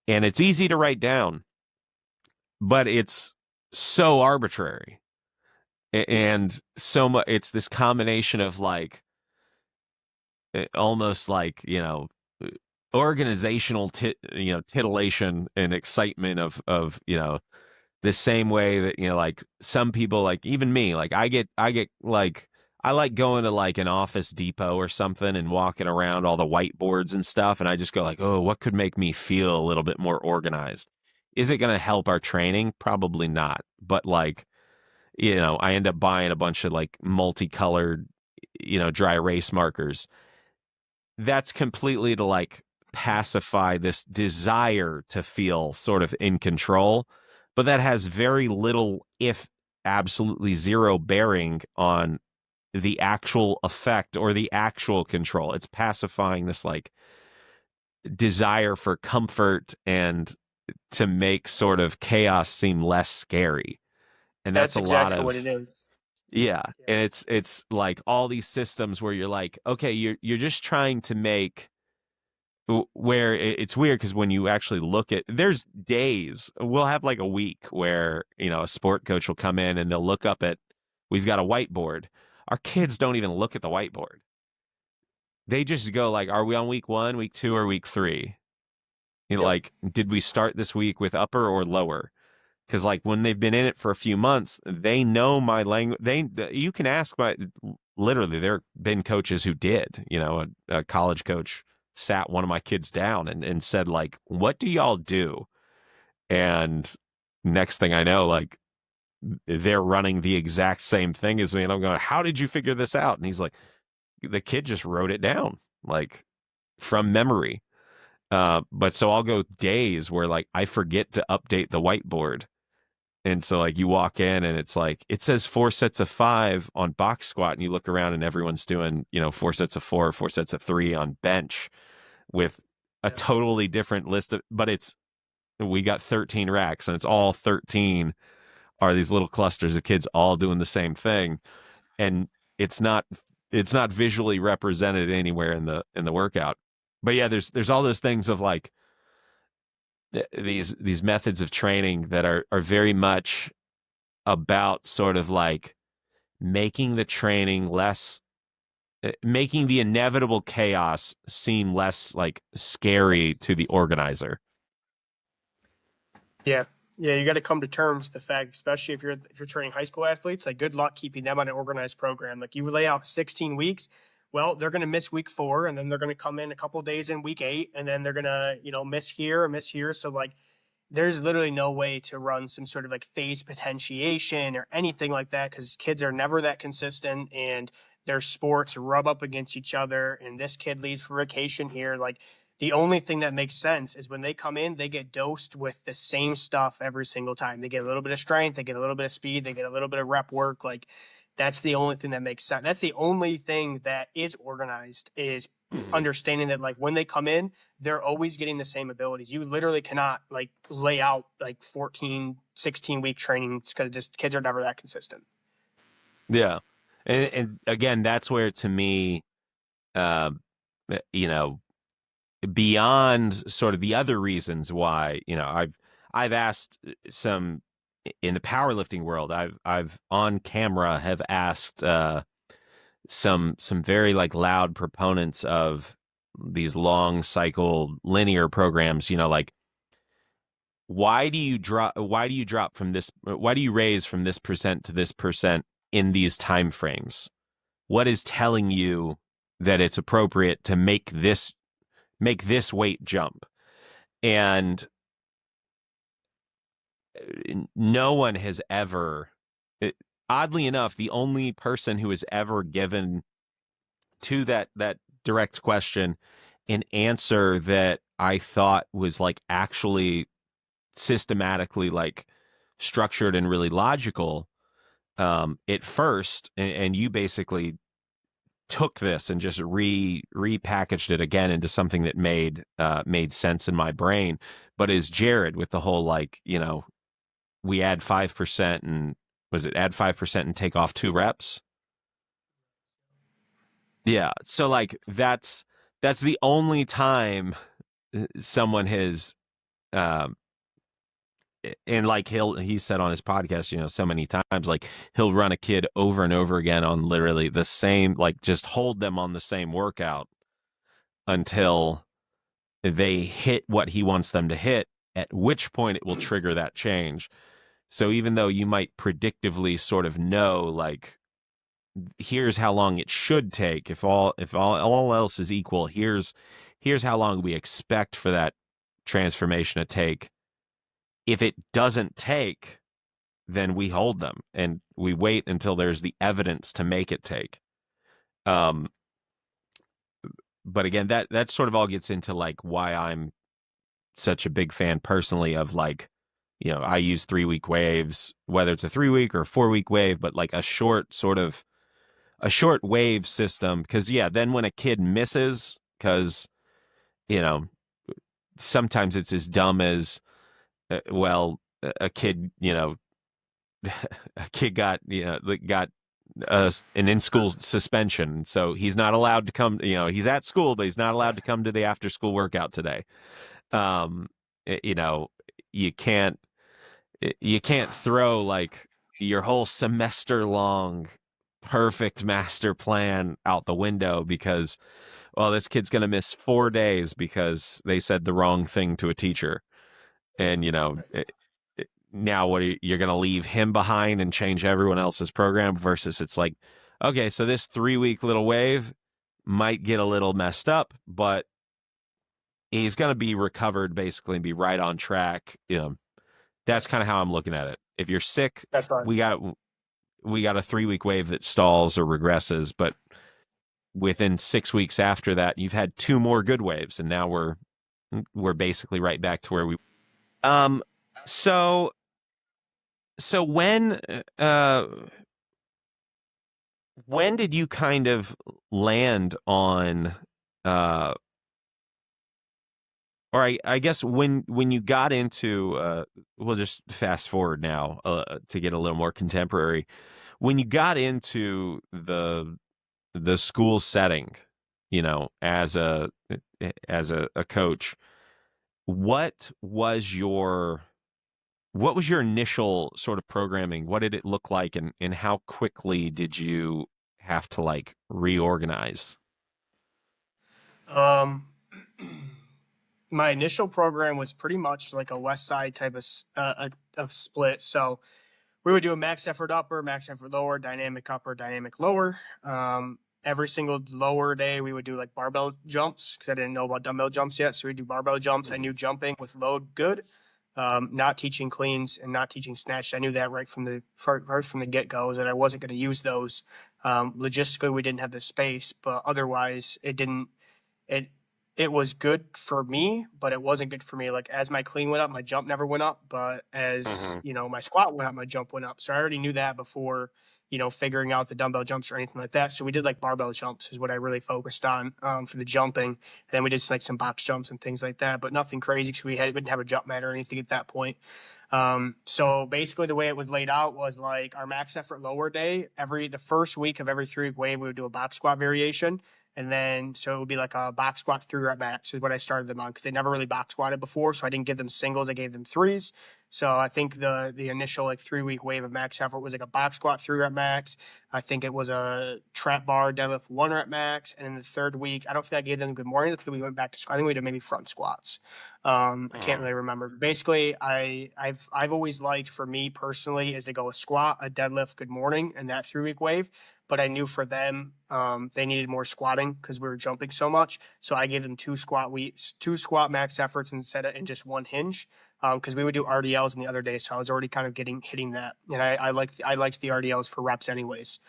And it's easy to write down, but it's so arbitrary. And so much, it's this combination of like, almost like, organizational, titillation and excitement of, the same way that, like some people, like even me, like I get like, I like going to like an Office Depot or something and walking around all the whiteboards and stuff. And I just go like, oh, what could make me feel a little bit more organized? Is it going to help our training? Probably not. But like, I end up buying a bunch of like multicolored, dry erase markers. That's completely to like pacify this desire to feel sort of in control, but that has very little, if absolutely zero, bearing on the actual effect or the actual control. It's pacifying this like desire for comfort and to make sort of chaos seem less scary. And that's That's a lot exactly what of, it is. yeah. Yeah. And it's like all these systems where you're like, okay, you're just trying to make where it's weird because when you actually look at, there's days we'll have like a week where a sport coach will come in and they'll look up at, we've got a whiteboard. Our kids don't even look at the whiteboard. They just go like, are we on week 1, week 2, or week 3? Yep. Like, did we start this week with upper or lower? Because like when they've been in it for a few months, they know my language. You can ask my, literally, there have been coaches who did, a college coach sat one of my kids down and said like, what do y'all do? And next thing I know, like they're running the exact same thing as me. And I'm going, how did you figure this out? And he's like, the kid just wrote it down like from memory. But so I'll go days where like I forget to update the whiteboard. And so like you walk in and it's like it says 4 sets of 5 on box squat and you look around and everyone's doing, 4 sets of 4, 4 sets of 3 on bench with a Yeah. totally different list of, but we got 13 racks and it's all 13 are these little clusters of kids all doing the same thing, and it's not it's not visually represented anywhere in the workout. But yeah, there's all those things of like these methods of training that are very much about sort of like making the training less, making the inevitable chaos seem less like scary to the organizer. Yeah. Yeah, you got to come to terms with the fact, especially if you're training high school athletes, like good luck keeping them on an organized program. Like you lay out 16 weeks, well, they're going to miss week 4, and then they're going to come in a couple days in week 8, and then they're going to miss here or miss here. So like there's literally no way to run some sort of like phase potentiation or anything like that because kids are never that consistent and their sports rub up against each other. And this kid leaves for vacation here. Like the only thing that makes sense is when they come in, they get dosed with the same stuff every single time. They get a little bit of strength, they get a little bit of speed, they get a little bit of rep work. Like that's the only thing that makes sense. That's the only thing that is organized is understanding that like when they come in, they're always getting the same abilities. You literally cannot like lay out like 14, 16 week trainings because just kids are never that consistent. Yeah. And again, that's where to me, uh, you know, beyond sort of the other reasons why, I've asked some in the powerlifting world, I've on camera have asked some very like loud proponents of these long cycle linear programs, like why do you raise from this percent to this percent in these time frames? What is telling you that it's appropriate to make this weight jump? And no one has ever, it, oddly enough, the only person who has ever given to that direct question an answer that I thought was like actually systematically like structured and really logical at first, and you basically took this and just repackaged it again into something that made sense in my brain. But is Jared with the whole like, we add 5% and was it add 5% and take off 2 reps? Yeah. So like that's the only time someone has um and like he said on his podcast, so many times, like he'll run a kid over and over again on literally the same, like just hold them on the same workout until they hit what he wants them to hit, at which point it will trigger that change. So even though you might predictively sort of know, like, here's how long it should take, if all else is equal, here's how long we expect for that transformation to take. If it doesn't take, then we hold them and we wait until there's the evidence to make it take. Um, but again, that sort of all gets into like why I'm such a big fan personally of, like, I use 3 week waves, whether it's a 3 week or 4 week wave, but like a short wave system. Cause yeah, then when a kid misses, cause, you know, sometimes it's as dumb as, well, a kid, a kid got an in-school suspension, so he's not allowed to come. He's at school, but he's not allowed to come to the after-school workout today. Um, you know, you can't throw like your whole semester-long perfect master plan out the window because, well, this kid's going to miss 4 days because they said the wrong thing to a teacher. And now what you're going to leave him behind and change everyone else's program, versus it's like, okay, so this 3 week little wave might get a little messed up, but he's going to be recovered basically and be right on track. That's kind of how I'm looking at it. If you're sick, That's fine. we got a 3 week wave that stalls or regresses, but within 6 weeks after that, you've had two more good waves, and now we're basically right back to where we. Um. So when when did you kind of land on, uh or I guess when you got into, we'll just fast forward now, to get a little more contemporary. When you got into the school setting, as a coach, what was your initial sort of programming? What did it look like, and how quickly did you have to like reorganize? Um, my initial program was pretty much like a West Side type of split. So we would do a max effort upper, max effort lower, dynamic upper, dynamic lower. Every single lower day, we would do like barbell jumps because I didn't know about dumbbell jumps yet. So we do barbell jumps. I knew jumping with load good. Not teaching cleans and not teaching snatch. I knew that right from the get go that I wasn't going to use those. Logistically, we didn't have the space, but otherwise, it it was good for me, but it wasn't good for me. Like as my clean went up, my jump never went up, but as Mm-hmm. my squat went up, my jump went up. So I already knew that before, figuring out the dumbbell jumps or anything like that. So we did like barbell jumps is what I really focused on for the jumping. And then we did like some box jumps and things like that, but nothing crazy because we didn't have a jump mat or anything at that point. So basically the way it was laid out was like our max effort lower day, the first week of every 3 week wave, we would do a box squat variation. And then, so it would be like a box squat 3 rep max is what I started them on because they never really box squatted before. So I didn't give them singles. I gave them threes. So I think the initial like 3 week wave of max effort was like a box squat 3 rep max. I think it was a trap bar deadlift 1 rep max. And then the third week, I don't think I gave them good morning. I think we went back to squat. I think we did maybe front squats. I can't really remember. Basically, I've always liked, for me personally, is to go a squat, a deadlift, good morning, and that 3 week wave. But I knew for them, they needed more squatting because we were jumping so much. So I gave them two squat max efforts instead of in just one hinge. Because we would do RDLs in the other day, so I was already kind of hitting that, and I liked the RDLs for reps anyways.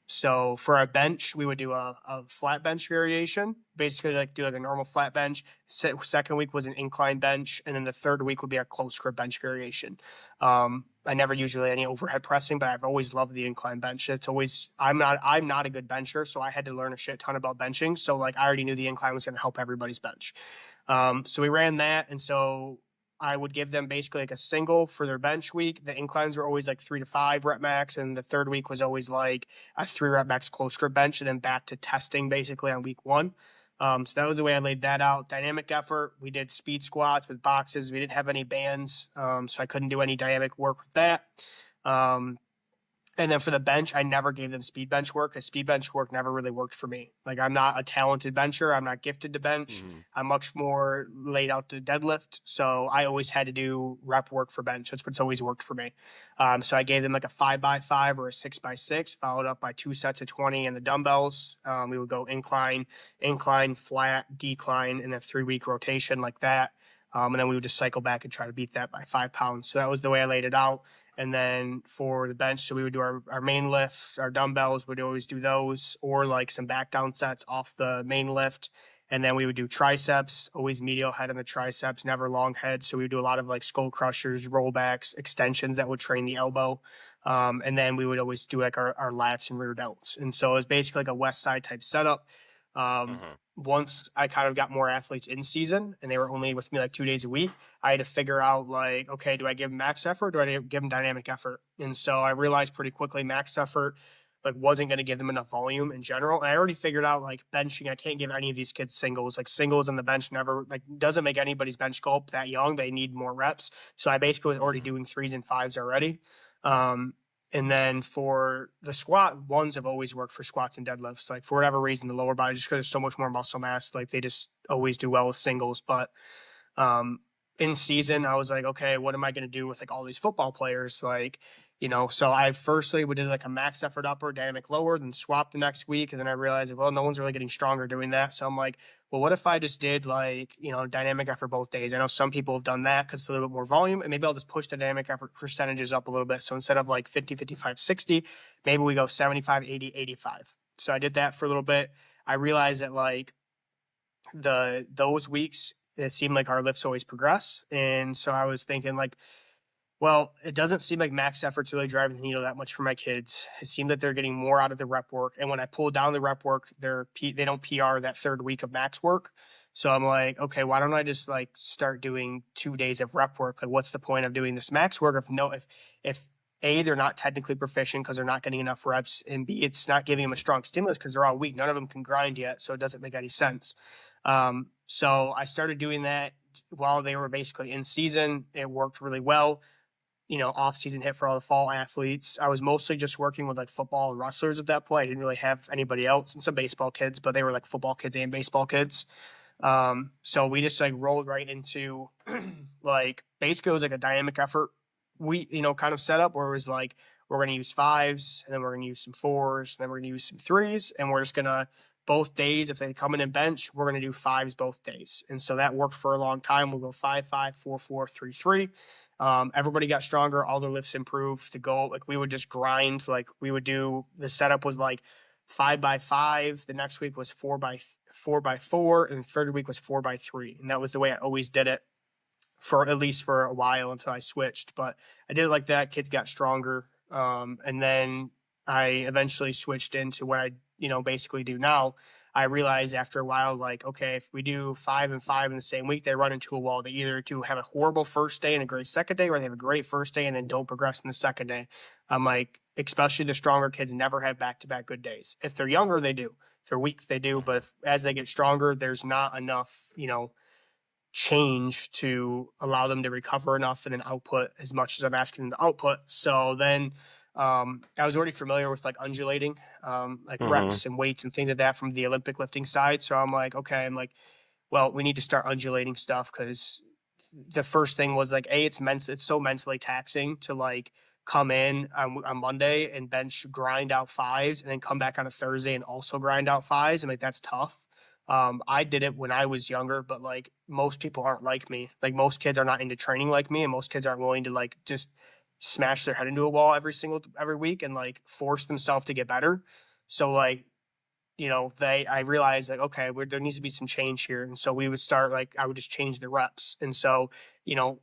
So for our bench, we would do a flat bench variation, basically like do like a normal flat bench. Second week was an incline bench, and then the third week would be a close grip bench variation. I never usually any overhead pressing, but I've always loved the incline bench. I'm not a good bencher, so I had to learn a shit ton about benching. So like I already knew the incline was going to help everybody's bench. So we ran that, and so I would give them basically like a single for their bench week. The inclines were always like 3 to 5 rep max, and the third week was always like a 3 rep max close grip bench, and then back to testing basically on week one. So that was the way I laid that out. Dynamic effort, we did speed squats with boxes. We didn't have any bands, so I couldn't do any dynamic work with that. Um, And then for the bench, I never gave them speed bench work because speed bench work never really worked for me. Like I'm not a talented bencher. I'm not gifted to bench. Hmm. I'm much more laid out to deadlift. So I always had to do rep work for bench. That's what's always worked for me. So I gave them like a 5x5 or a 6x6, followed up by 2 sets of 20 and the dumbbells. We would go incline, incline, flat, decline, and then 3 week rotation like that. And then we would just cycle back and try to beat that by 5 pounds. So that was the way I laid it out. And then for the bench, so we would do our main lifts, our dumbbells, we'd always do those, or like some back down sets off the main lift. And then we would do triceps, always medial head on the triceps, never long head. So we would do a lot of like skull crushers, rollbacks, extensions that would train the elbow. And then we would always do like our lats and rear delts. And so it was basically like a West Side type setup. Um, Uh-huh. Once I kind of got more athletes in season and they were only with me like 2 days a week, I had to figure out like, okay, do I give them max effort? Or do I give them dynamic effort? And so I realized pretty quickly max effort like wasn't going to give them enough volume in general. And I already figured out like benching, I can't give any of these kids singles. Like singles on the bench never like doesn't make anybody's bench go up that young. They need more reps. So I basically was already Hmm. doing 3s and 5s already. Um, and then for the squat, ones have always worked for squats and deadlifts. Like for whatever reason, the lower body, just because there's so much more muscle mass, like they just always do well with singles. But um, in season, I was like, okay, what am I going to do with like all these football players? Like, so I firstly we did like a max effort upper, dynamic lower, then swap the next week. And then I realized, well, no one's really getting stronger doing that. So I'm like, well, what if I just did like, dynamic effort both days? I know some people have done that because it's a little bit more volume. And maybe I'll just push the dynamic effort percentages up a little bit. So instead of like 50, 55, 60, maybe we go 75, 80, 85. So I did that for a little bit. I realized that like those weeks it seemed like our lifts always progress, and so I was thinking like, well, it doesn't seem like max effort's really driving the needle that much for my kids. It seemed that they're getting more out of the rep work, and when I pull down the rep work, they don't PR that third week of max work. So I'm like, okay, why don't I just like start doing 2 days of rep work? Like, what's the point of doing this max work if A, they're not technically proficient because they're not getting enough reps, and B, it's not giving them a strong stimulus because they're all weak. None of them can grind yet, so it doesn't make any sense. So I started doing that while they were basically in season. It worked really well. Off season hit for all the fall athletes. I was mostly just working with like football and wrestlers at that point. I didn't really have anybody else and some baseball kids, but they were like football kids and baseball kids. So we just like rolled right into like basically it was like a dynamic effort we kind of setup where it was like we're going to use fives and then we're going to use some fours and then we're going to use some threes and we're just going to both days if they come in and bench we're going to do fives both days, and so that worked for a long time. We'll go 5 5 4 4 3 3. Everybody got stronger, all their lifts improved. The goal, like we would just grind, like we would do the setup was like 5x5. The next week was 4x4, and the third week was 4x3. And that was the way I always did it for at least for a while until I switched. But I did it like that. Kids got stronger. And then I eventually switched into what I, basically do now. I realized after a while, like, okay, if we do 5 and 5 in the same week, they run into a wall. They either do have a horrible first day and a great second day, or they have a great first day and then don't progress in the second day. I'm like, especially the stronger kids never have back to back good days. If they're younger, they do. If they're weak, they do. But Hmm. as they get stronger, there's not enough, change to allow them to recover enough and then output as much as I'm asking them to output. So then I was already familiar with like undulating, like Hmm. reps and weights and things like that from the Olympic lifting side. So I'm like, okay, I'm like, well, we need to start undulating stuff because the first thing was like, it's so mentally taxing to like come in on Monday and bench grind out fives and then come back on a Thursday and also grind out fives. And like, that's tough. I did it when I was younger, but like most people aren't like me. Like most kids are not into training like me, and most kids aren't willing to like just smash their head into a wall every week and like force themselves to get better. So like I realized like, okay, there needs to be some change here. And so we would start like, I would just change the reps. And so, you know,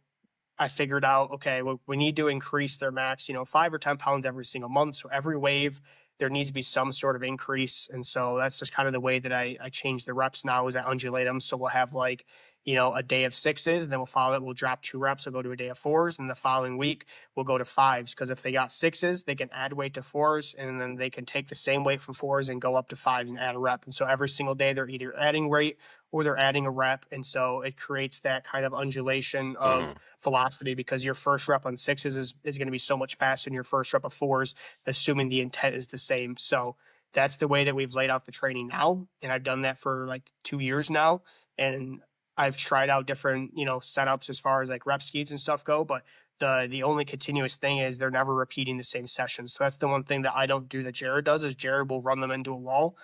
I figured out, okay, well, we need to increase their max, 5 or 10 pounds every single month. So every wave, there needs to be some sort of increase. And so that's just kind of the way that I change the reps now is I undulate them. So we'll have like, a day of sixes, and then we'll follow it. We'll drop 2 reps. We'll go to a day of fours, and the following week we'll go to fives. Because if they got sixes, they can add weight to fours, and then they can take the same weight from fours and go up to fives and add a rep. And so every single day they're either adding weight or they're adding a rep. And so it creates that kind of undulation of Mm-hmm. velocity because your first rep on sixes is going to be so much faster than your first rep of fours, assuming the intent is the same. So that's the way that we've laid out the training now. And I've done that for like 2 years now. And I've tried out different, setups as far as like rep schemes and stuff go, but the only continuous thing is they're never repeating the same session. So that's the one thing that I don't do that Jared does is Jared will run them into a wall,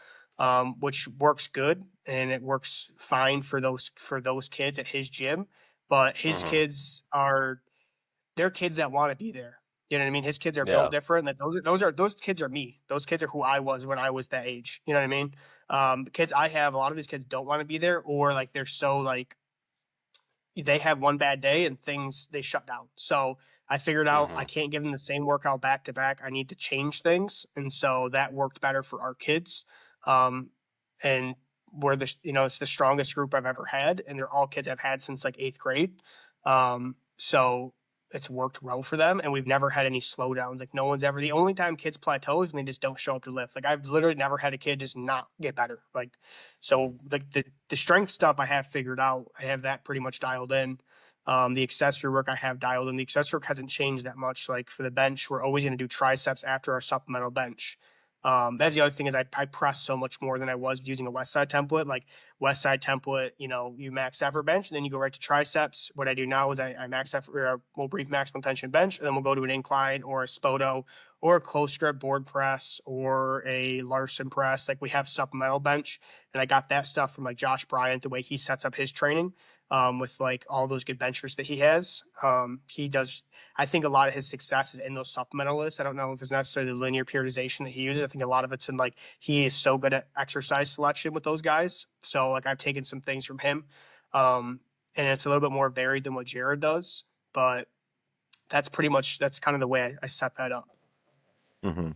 which works good and it works fine for those kids at his gym. But his Mm-hmm. kids are they're kids that want to be there. You know what I mean? His kids are built Yeah. different. That those kids are me. Those kids are who I was when I was that age. You know what I mean? The kids I have, a lot of these kids don't want to be there, or like they're so like they have one bad day and things they shut down. So I figured out I Mm-hmm. can't give them the same workout back to back. I need to change things, and so that worked better for our kids. Um, and we're it's the strongest group I've ever had, and they're all kids I've had since like eighth grade. So it's worked well for them, and we've never had any slowdowns. Like no one's ever. The only time kids plateau is when they just don't show up to lift. Like I've literally never had a kid just not get better. Like so the strength stuff I have figured out. I have that pretty much dialed in. The accessory work I have dialed in. The accessory work hasn't changed that much. Like for the bench, we're always going to do triceps after our supplemental bench. That's the other thing is I press so much more than I was using a West Side template. Like West Side template, you max effort bench, and then you go right to triceps. What I do now is I max effort, or we'll brief maximum tension bench, and then we'll go to an incline or a spoto or a close grip board press or a Larson press. Like we have supplemental bench, and I got that stuff from like Josh Bryant, the way he sets up his training. With like all those good benchers that he has, he does. I think a lot of his success is in those supplemental lists. I don't know if it's necessarily the linear periodization that he uses. I think a lot of it's in like he is so good at exercise selection with those guys. So like I've taken some things from him, and it's a little bit more varied than what Jared does. But that's kind of the way I set that up. Mm-hmm.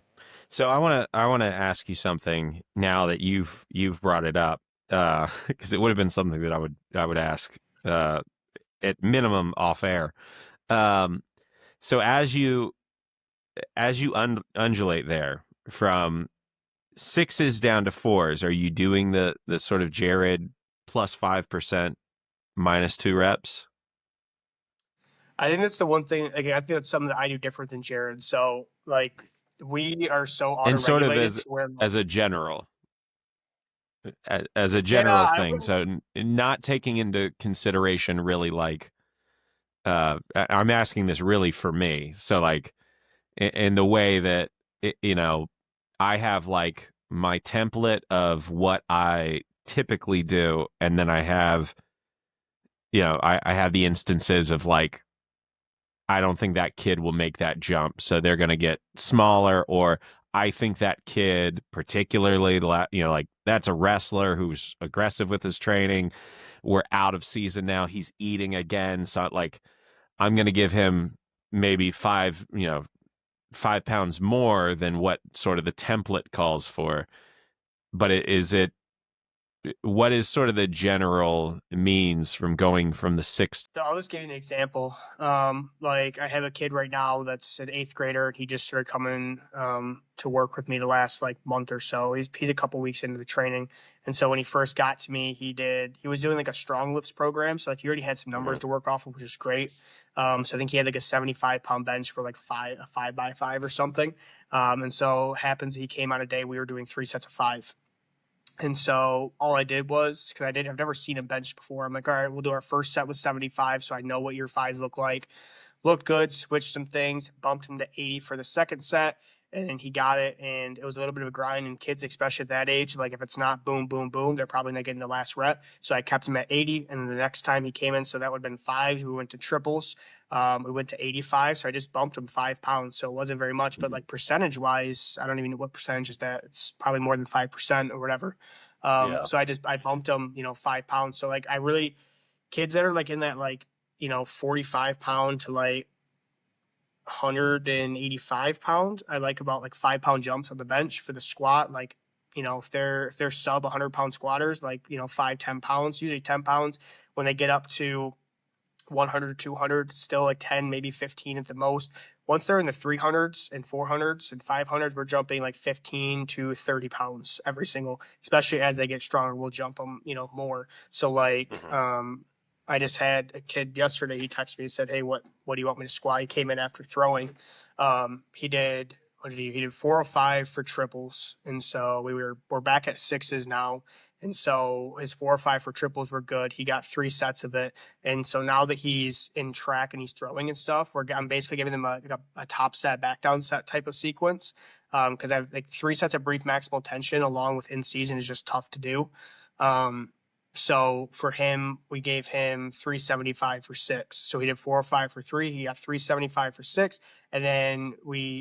So I want to ask you something now that you've brought it up, because it would have been something that I would ask at minimum off air. Um, so as you undulate there from sixes down to fours, are you doing the sort of Jared plus 5% minus 2 reps? I think that's the one thing. Again, I think that's something that I do different than Jared. So like we are so auto And sort of regulated as to where as a general as a yeah, general thing, so not taking into consideration really like I'm asking this really for me. So like in the way that I have like my template of what I typically do, and then I have I have the instances of like I don't think that kid will make that jump, so they're going to get smaller, or I think that kid particularly like that's a wrestler who's aggressive with his training. We're out of season now, he's eating again, so like I'm going to give him maybe 5 pounds more than what sort of the template calls for. But is it what is sort of the general means from going from the sixth? So I'll just give you an example. Like I have a kid right now that's an eighth grader. He just started coming to work with me the last like month or so. He's a couple weeks into the training, and so when he first got to me, he was doing like a strong lifts program. So like he already had some numbers Mhm. to work off of, which is great. So I think he had like a 75-pound bench for like a 5x5 or something. And so happens he came on a day we were doing 3 sets of 5. And so all I did was because I've never seen him bench before. I'm like, all right, we'll do our first set with 75, so I know what your fives look like. Looked good, switched some things, bumped him to 80 for the second set, and then he got it. And it was a little bit of a grind. And kids, especially at that age, like if it's not boom, boom, boom, they're probably not getting the last rep. So I kept him at 80, and then the next time he came in, so that would have been fives. We went to triples. We went to 85, so I just bumped him 5 pounds. So it wasn't very much, but like percentage wise, I don't even know what percentage is that. It's probably more than 5% or whatever. Yeah. So I bumped them, 5 pounds. So like I really kids that are like in that like 45 pound to like 185 pounds. I like about like 5 pound jumps on the bench for the squat. Like, if they're sub 100 pound squatters, like, 5, 10 pounds, usually 10 pounds. When they get up to 100, 200, still like 10, maybe 15 at the most. Once they're in the 300s and 400s and 500s, we're jumping like 15 to 30 pounds every single, especially as they get stronger, we'll jump them, more. So like, Mm-hmm. I just had a kid yesterday. He texted me and said, "Hey, what do you want me to squat?" He came in after throwing. He did what did he did 405 for triples, and so we're back at sixes now. And so his 405 for triples were good. He got 3 sets of it, and so now that he's in track and he's throwing and stuff, I'm basically giving him a top set, back down set type of sequence. Because I have like 3 sets of brief maximal tension along with in season is just tough to do. So for him, we gave him 375 for 6. So he did 405 for 3. He got 375 for 6. And then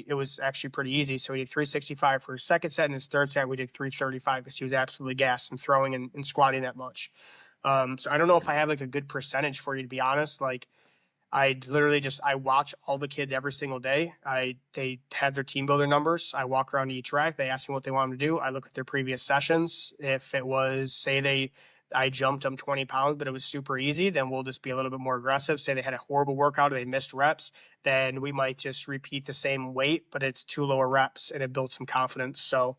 it was actually pretty easy. So he did 365 for his second set, and his third set we did 335 because he was absolutely gassed from throwing and squatting that much. So I don't know if I have like a good percentage for you, to be honest. Like, I literally I watch all the kids every single day. They have their team builder numbers. I walk around each rack. They ask me what they want them to do. I look at their previous sessions. If it was, say I jumped them 20 pounds, but it was super easy, then we'll just be a little bit more aggressive. Say they had a horrible workout or they missed reps, then we might just repeat the same weight, but it's 2 lower reps, and it builds some confidence. So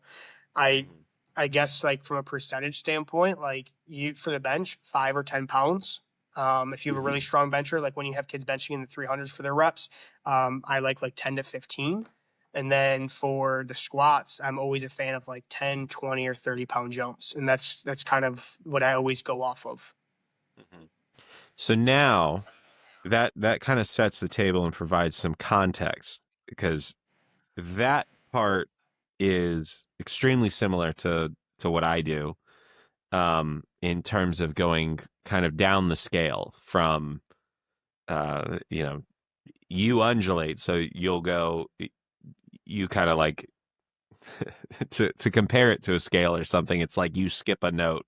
I Mm-hmm. I guess like from a percentage standpoint, like you for the bench, 5 or 10 pounds. If you have a Mm-hmm. really strong bencher, like when you have kids benching in the 300s for their reps, I like 10 to 15. And then for the squats, I'm always a fan of like 10, 20, or 30 pound jumps. And that's kind of what I always go off of. Mm-hmm. So now that kind of sets the table and provides some context because that part is extremely similar to what I do in terms of going kind of down the scale from you know you undulate so you'll go you kind of like to compare it to a scale or something it's like you skip a note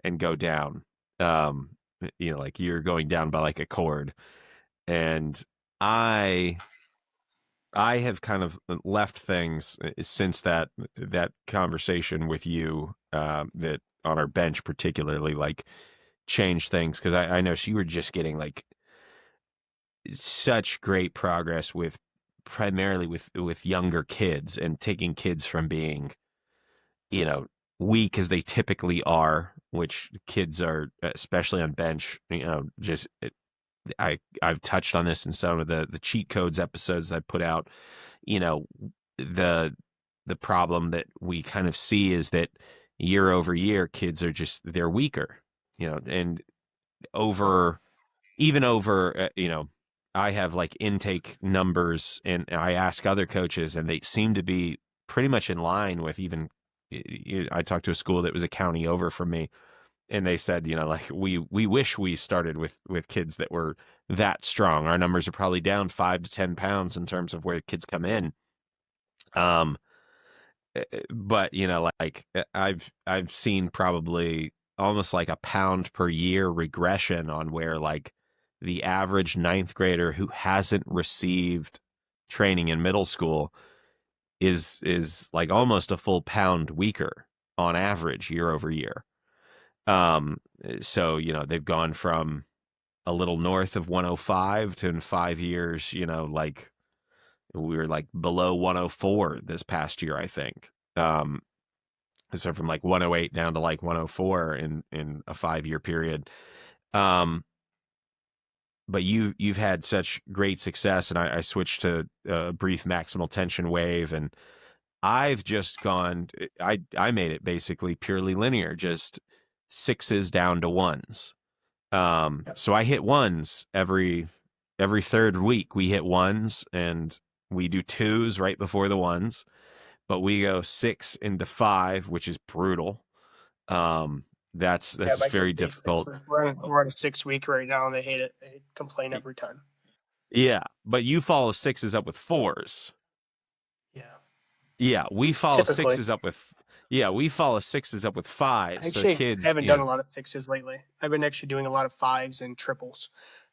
and go down um like you're going down by like a chord and I I have kind of left things since that conversation with you that on our bench particularly like changed things because I know you were just getting like such great progress with primarily with younger kids and taking kids from being you know weak as they typically are which kids are especially on bench just I've touched on this in some of the cheat codes episodes that I put out. You know, the the problem that we kind of see is that year over year, kids are just they're weaker. And over even over I have like intake numbers, and I ask other coaches, and they seem to be pretty much in line with even. I talked to a school that was a county over from me, and they said, like we wish we started with kids that were that strong. Our numbers are probably down 5 to 10 pounds in terms of where kids come in. Um, but like I've seen probably almost like a pound per year regression on where like the average ninth grader who hasn't received training in middle school is like almost a full pound weaker on average year over year. So, they've gone from a little north of 105 to in 5 years, like we were like below 104 this past year, I think. So from like 108 down to like 104 in a 5 year period. Um, but you've had such great success, and I switched to a brief maximal tension wave, and I've just gone. I made it basically purely linear, just sixes down to ones. So I hit ones every third week. We hit ones, and we do twos right before the ones, but we go 6 into 5, which is brutal. Yeah, That's my very kids hate six. difficult. We're on a 6 week right now, and they hate it. They complain every time. Yeah, but you follow sixes up with fours. Yeah, Yeah, we follow typically. sixes up with we follow sixes up with fives. So Actually, I kids, haven't done a lot of sixes lately. I've been actually doing a lot of fives and triples.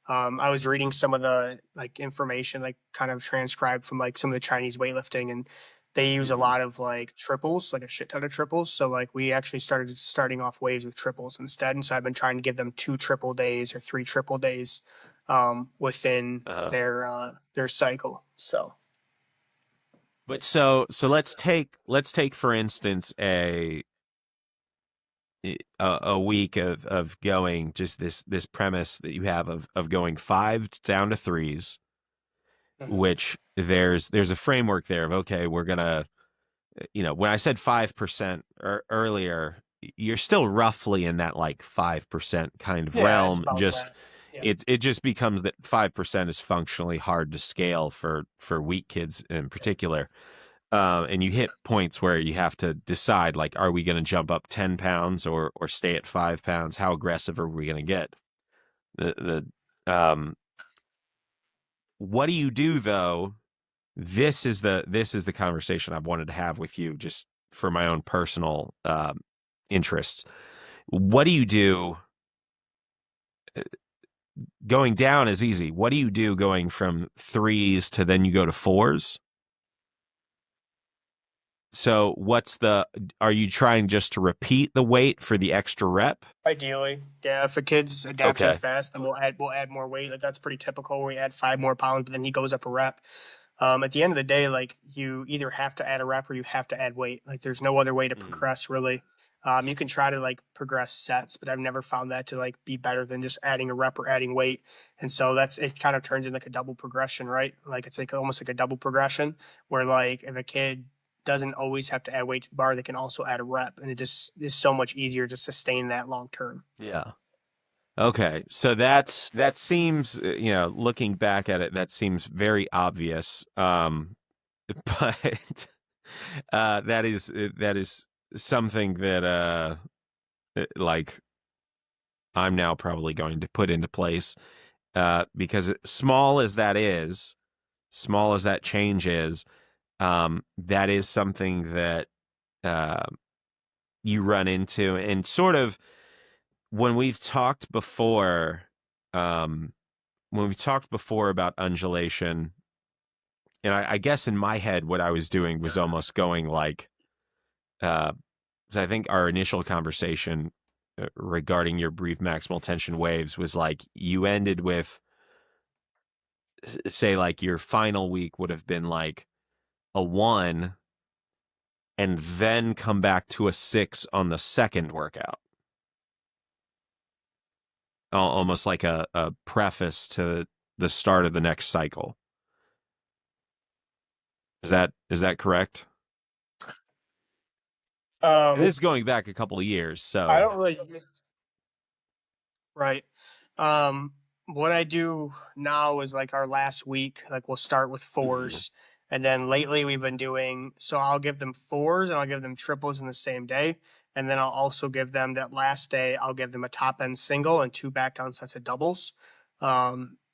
I was reading some of the like information, like kind of transcribed from like some of the Chinese weightlifting, and they use a lot of like triples, like a shit ton of triples. So like we actually starting off waves with triples instead, and so I've been trying to give them 2 triple days or 3 triple days within Uh, their cycle. So but so let's take for instance a week of going just this premise that you have of going five down to threes, mhm. which there's a framework there of okay, we're gonna when I said 5% earlier, you're still roughly in that like 5% kind of Yeah, it's realm. about Just that. Yeah. it just becomes that 5% is functionally hard to scale for weak kids in particular. And you hit points where you have to decide like, are we going to jump up 10 pounds or stay at 5 pounds? How aggressive are we going to get? The what do you do though? This is the conversation I've wanted to have with you just for my own personal interests. What do you do? Going down is easy. What do you do going from threes to then you go to fours? So are you trying just to repeat the weight for the extra rep? Ideally, yeah. If a kid's adapting Okay. fast, then we'll add more weight. Like that's pretty typical. We add 5 more pounds, but then he goes up a rep. At the end of the day, like you either have to add a rep or you have to add weight. Like there's no other way to Mm. progress really. You can try to like progress sets, but I've never found that to like be better than just adding a rep or adding weight. And so that's it. Kind of turns into like a double progression, right? Like it's like almost like a double progression where like if a kid doesn't always have to add weight to the bar, they can also add a rep, and it just is so much easier to sustain that long term. Yeah. Okay. So that seems, looking back at it, that seems very obvious. But that is something that like I'm now probably going to put into place because small as that change is, that is something that uh, you run into and sort of when we've talked before, um, when we talked before about undulation, and I guess in my head what I was doing was almost going like, uh, 'cause I think our initial conversation regarding your brief maximal tension waves was like you ended with say like your final week would have been like a 1 and then come back to a 6 on the second workout. Almost like a preface to the start of the next cycle. Is that correct? And Um, this is going back a couple of years, I so don't really right. Um, what I do now is like our last week, like we'll start with Mhm. fours. And then lately we've been doing, so I'll give them fours and I'll give them triples in the same day. And then I'll also give them that last day, I'll give them a top end single and 2 back down sets of doubles.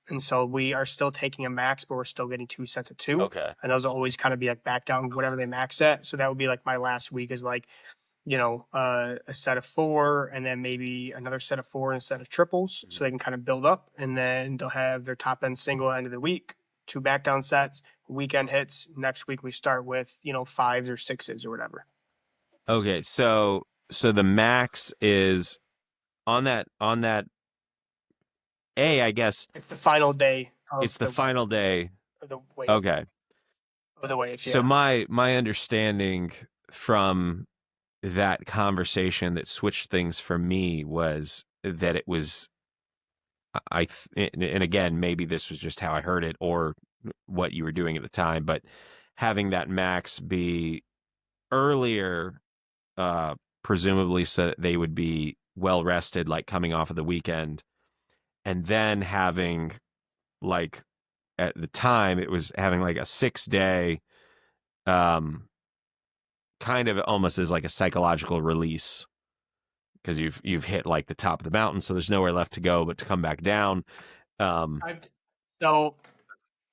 And so we are still taking a max, but we're still getting 2 sets of 2. Okay. And those will always kind of be like back down, whatever they max at. So that would be like my last week is like a set of four and then maybe another set of four and a set of triples so they can kind of build up. And then they'll have their top end single end of the week, 2 back down sets, weekend hits. Next week we start with, fives or sixes or whatever. Okay, so the max is on that I guess It's the final day it's the final day. of the wave. Okay. Of the waves, So yeah. my understanding from that conversation that switched things for me was that it was and again maybe this was just how I heard it or what you were doing at the time, but having that max be earlier, uh, presumably so that they would be well rested, like coming off of the weekend, and then having like at the time it was having like a 6 day, um, kind of almost as like a psychological release because you've hit like the top of the mountain, so there's nowhere left to go but to come back down. Um, I, so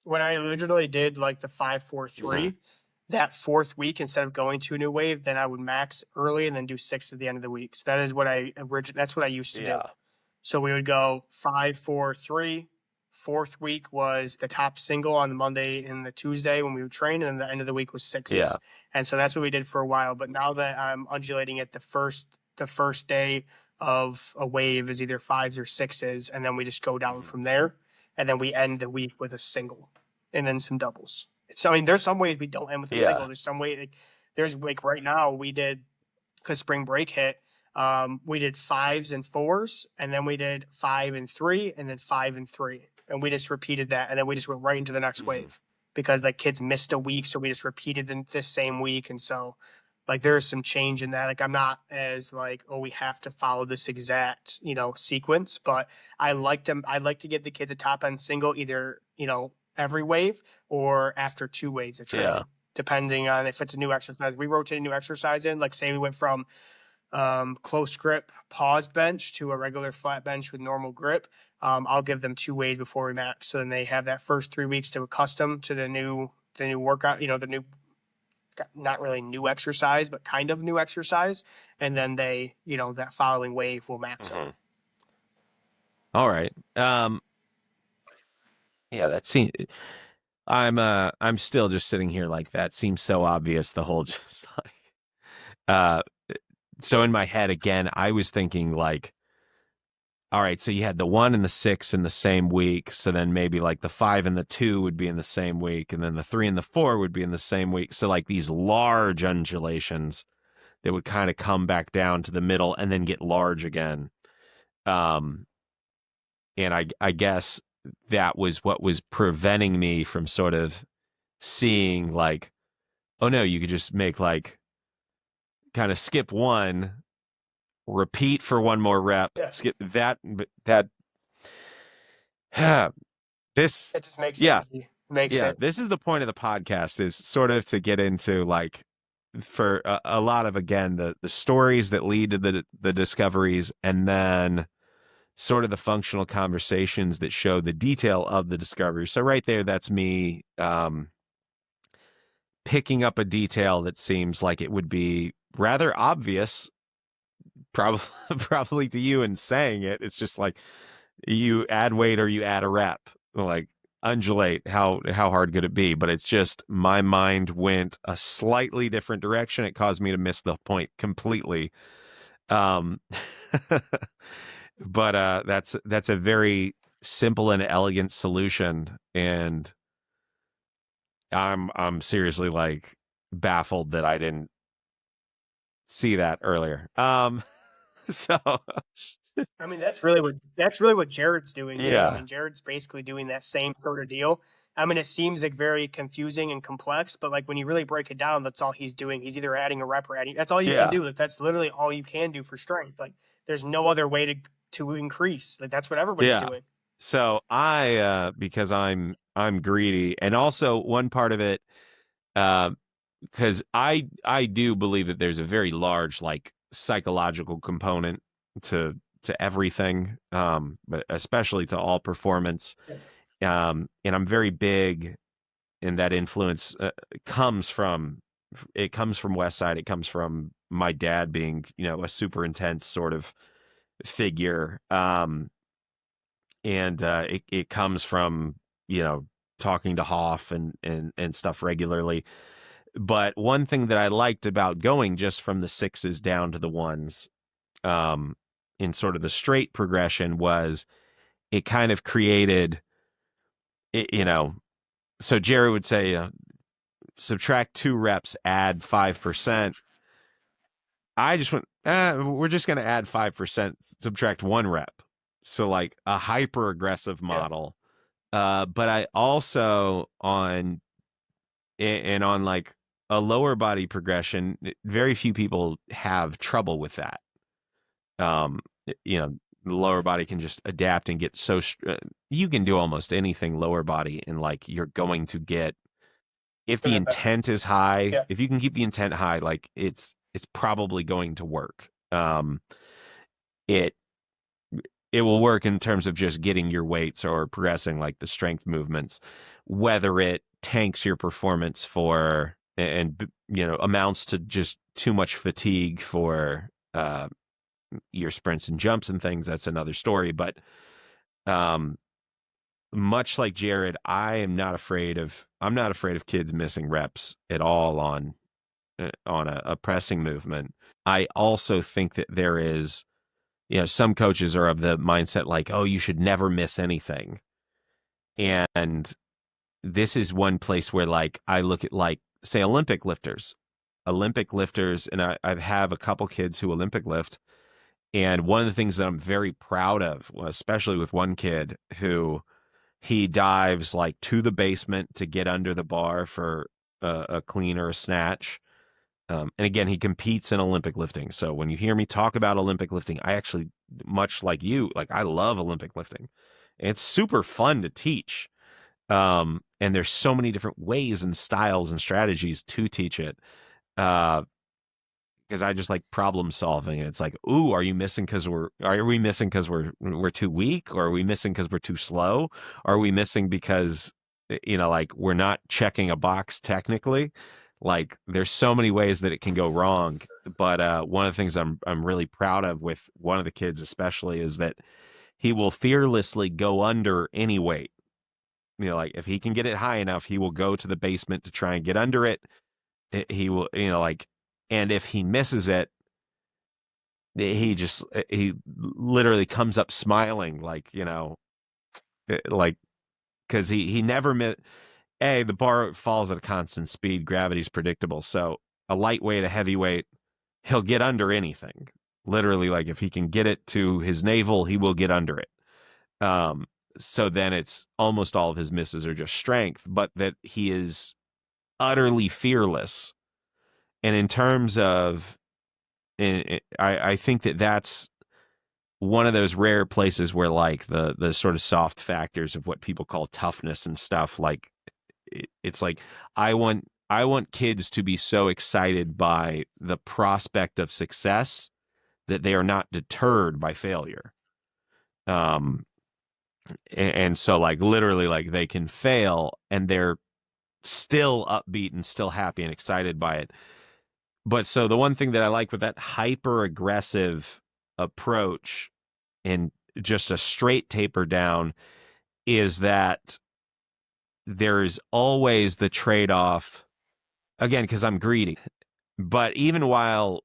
when I originally did like the five, four, mhm. three, that fourth week, instead of going to a new wave, then I would max early and then do six at the end of the week. So that is what that's what I used to do. Yeah. So we would go 5, 4, 3. Fourth week was the top single on the Monday and the Tuesday when we would train, and then the end of the week was Yeah. sixes. And so that's what we did for a while. But now that I'm undulating it, the first day of a wave is either fives or sixes, and then we just go down from there. And then we end the week with a single and then some doubles. So I mean, there's some ways we don't end with a single. Yeah. There's some way there's like right now we did, because spring break hit. We did fives and fours, and then we did 5 and 3, and then 5 and 3, and we just repeated that, and then we just went right into the next Mhm. wave because like kids missed a week, so we just repeated the same week, and so like there's some change in that. Like I'm not as like, oh, we have to follow this exact sequence, but I like to get the kids a top end single either every wave or after 2 waves of Yeah. training, depending on if it's a new exercise. We rotate a new exercise in. Like say we went from close grip paused bench to a regular flat bench with normal grip. I'll give them 2 waves before we max, so then they have that first 3 weeks to accustom to the new workout. The new, not really new exercise, but kind of new exercise, and then they that following wave will max them. Mhm. All right. Yeah, that seems. I'm still just sitting here like that seems so obvious. The whole just like, uh, so in my head again, I was thinking like, all right, so you had the 1 and the 6 in the same week, so then maybe like the 5 and the 2 would be in the same week, and then the 3 and the 4 would be in the same week. So like these large undulations that would kind of come back down to the middle and then get large again. Um, and I guess that was what was preventing me from sort of seeing like, oh no, you could just make like kind of skip one, repeat for one more rep, Yeah, skip that this it just makes it yeah, easy. Makes yeah, it. this is the point of the podcast, is sort of to get into like, for a lot of, again, the stories that lead to the discoveries, and then sort of the functional conversations that show the detail of the discovery. So right there, that's me picking up a detail that seems like it would be rather obvious, probably probably to you, and saying it. It's just like you add weight or you add a rep, like undulate. How hard could it be? But it's just my mind went a slightly different direction. It caused me to miss the point completely. Um, but that's a very simple and elegant solution, and I'm seriously like baffled that I didn't see that earlier. So I mean, that's really what Jared's doing too. I yeah, mean, Jared's basically doing that same sort of deal. I mean, it seems like very confusing and complex, but like when you really break it down, that's all he's doing. He's either adding a rep or adding. That's all you can yeah, do. Like that's literally all you can do for strength. Like there's no other way to increase. Like that's what everybody's yeah. doing. So because I'm greedy, and also one part of it, because I do believe that there's a very large like psychological component to everything, but especially to all performance. And I'm very big, and that influence comes from comes from West Side. It comes from my dad being a super intense sort of figure, and it comes from talking to Hoff and stuff regularly. But one thing that I liked about going just from the sixes down to the ones, um, in sort of the straight progression, was it kind of created, so Jerry would say, subtract 2 reps, add 5%. I just went, we're just going to add 5%, subtract 1 rep. So like a hyper aggressive Yeah. model. But I also on like a lower body progression, very few people have trouble with that. Um, the lower body can just adapt and get so you can do almost anything lower body, and like you're going to get, if the Really better. intent is high, Yeah. if you can keep the intent high, like it's probably going to work. It it will work in terms of just getting your weights or progressing like the strength movements. Whether it tanks your performance for, and amounts to just too much fatigue for your sprints and jumps and things, that's another story. But um much like Jared, I'm not afraid of kids missing reps at all on a pressing movement. I also think that there is, some coaches are of the mindset like, oh, you should never miss anything. And this is one place where like I look at like say Olympic lifters, and I have a couple kids who Olympic lift. And one of the things that I'm very proud of, especially with one kid who he dives like to the basement to get under the bar for a clean or a snatch. And again, he competes in Olympic lifting. So when you hear me talk about Olympic lifting, I actually, much like you, like I love Olympic lifting. It's super fun to teach. And there's so many different ways and styles and strategies to teach it. Uh, because I just like problem solving. And it's like, ooh, are we missing because we're too weak, or are we missing because we're too slow? Are we missing because like we're not checking a box technically? Like there's so many ways that it can go wrong. But one of the things I'm really proud of with one of the kids especially is that he will fearlessly go under any weight. Like if he can get it high enough, he will go to the basement to try and get under it. He will, like, and if he misses it, he literally comes up smiling, like, like, because he never missed. The bar falls at a constant speed. Gravity's predictable. So a lightweight, a heavyweight, he'll get under anything. Literally, like if he can get it to his navel, he will get under it. Um, so then it's almost all of his misses are just strength, but that he is utterly fearless. And in terms of, I think that that's one of those rare places where like the sort of soft factors of what people call toughness and stuff, like it's like I want kids to be so excited by the prospect of success that they are not deterred by failure. Um, and so like literally like they can fail and they're still upbeat and still happy and excited by it. But so the one thing that I like with that hyper aggressive approach and just a straight taper down is that there's always the trade off, again, because I'm greedy. But even while,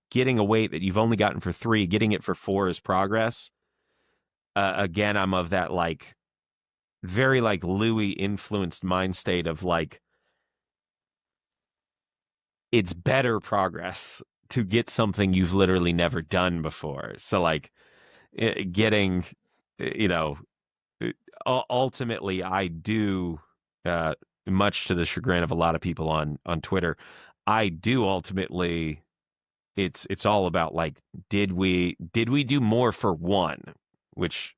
getting a weight that you've only gotten for 3, getting it for 4 is progress. Again, I'm of that like very like Louis influenced mind state of like, it's better progress to get something you've literally never done before. So like getting, you know, ultimately I do, uh, much to the chagrin of a lot of people on Twitter, I do ultimately, it's all about like, did we do more for one, which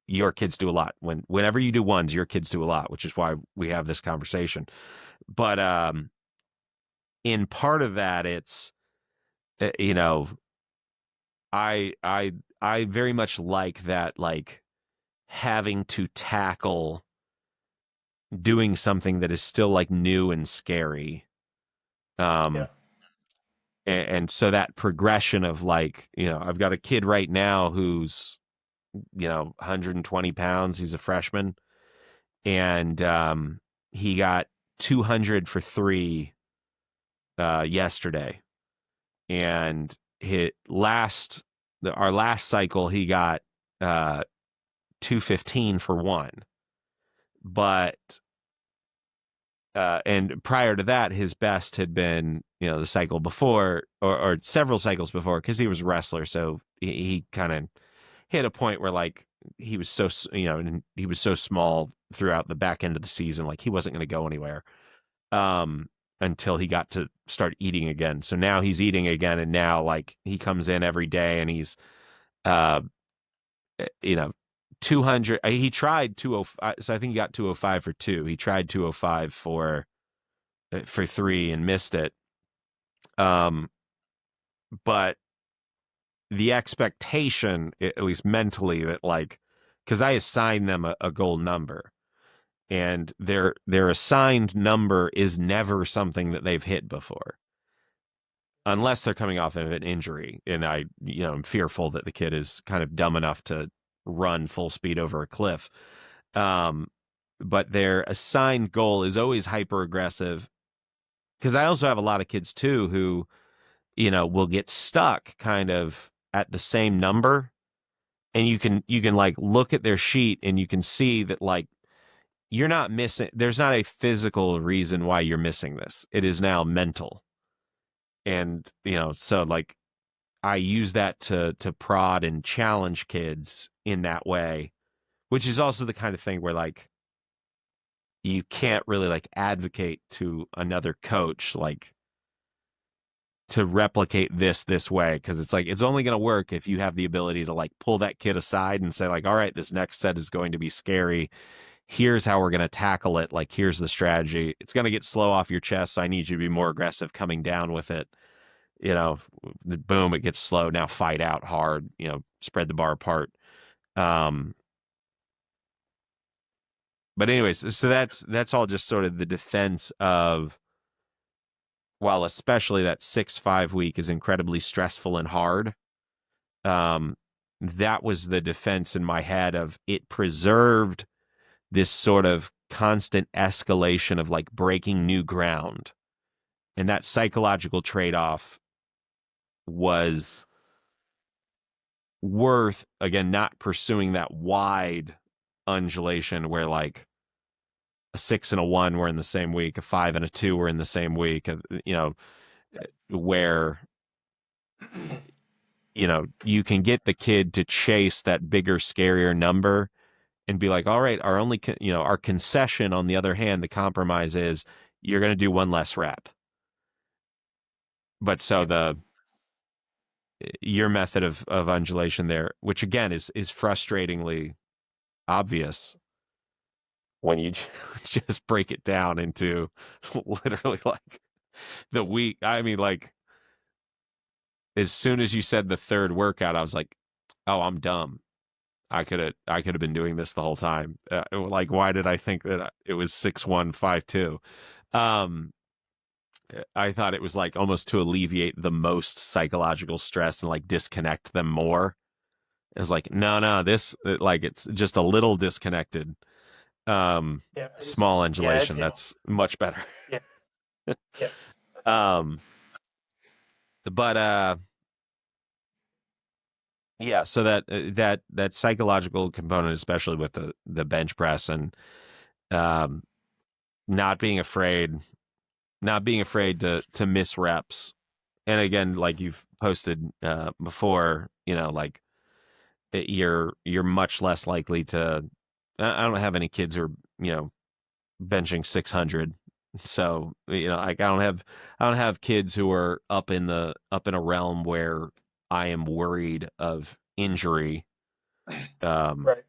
your kids do a lot. Whenever you do ones, your kids do a lot, which is why we have this conversation. But in part of that, it's uh, you know, I very much like that, like having to tackle doing something that is still like new and scary. Yeah. Um, and so that progression of like, I've got a kid right now who's 120 pounds. He's a freshman, and he got 200 for 3 yesterday, and our last cycle he got 215 for 1. But and prior to that, his best had been, the cycle before, or several cycles before, because he was a wrestler. So he kind of hit a point where like he was so, and he was so small throughout the back end of the season, like he wasn't going to go anywhere until he got to start eating again. So now he's eating again, and now like he comes in every day, and he's, uh, you know, 200. He tried 205, so I think he got 205 for 2. He tried 205 for 3 and missed it. But the expectation, at least mentally, that like, because I assign them a goal number, and their assigned number is never something that they've hit before, unless they're coming off of an injury. And I'm fearful that the kid is kind of dumb enough to run full speed over a cliff. Um, but their assigned goal is always hyper aggressive. Because I also have a lot of kids too who, will get stuck kind of at the same number, and you can like look at their sheet and you can see that like you're not missing. There's not a physical reason why you're missing this. It is now mental, and so like I use that to prod and challenge kids in that way, which is also the kind of thing where like you can't really like advocate to another coach like to replicate this way, because it's like it's only going to work if you have the ability to like pull that kid aside and say like, all right, this next set is going to be scary. Here's how we're going to tackle it. Like, here's the strategy. It's going to get slow off your chest, so I need you to be more aggressive coming down with it. you know Boom, it gets slow. Now fight out hard, spread the bar apart. um but anyways, so that's all just sort of the defense of, while especially that 6-5 week is incredibly stressful and hard. um that was the defense in my head of it preserved this sort of constant escalation of like breaking new ground, and that psychological trade-off was worth, again, not pursuing that wide undulation where like a 6 and a 1 were in the same week, a 5 and a 2 were in the same week, where you can get the kid to chase that bigger, scarier number and be like, all right, our only our concession, on the other hand, the compromise is you're going to do one less rep. But so the your method of undulation there, which again is frustratingly obvious when you just break it down into literally like the week. I mean, like, as soon as you said the third workout, I was like, oh, I'm dumb. I could have been doing this the whole time. Like, why did I think that it was 6-1-5-2? Um, I thought it was like almost to alleviate the most psychological stress and like disconnect them more. It's like, no, like it's just a little disconnected. Yeah, Small yeah, undulation. That's much better. yeah, yeah, um, but yeah. So that psychological component, especially with the bench press, and um, not being afraid, to miss reps. And again, like you've posted before, like you're much less likely to. I don't have any kids who are benching 600. So like I don't have kids who are up in a realm where I am worried of injury. um right.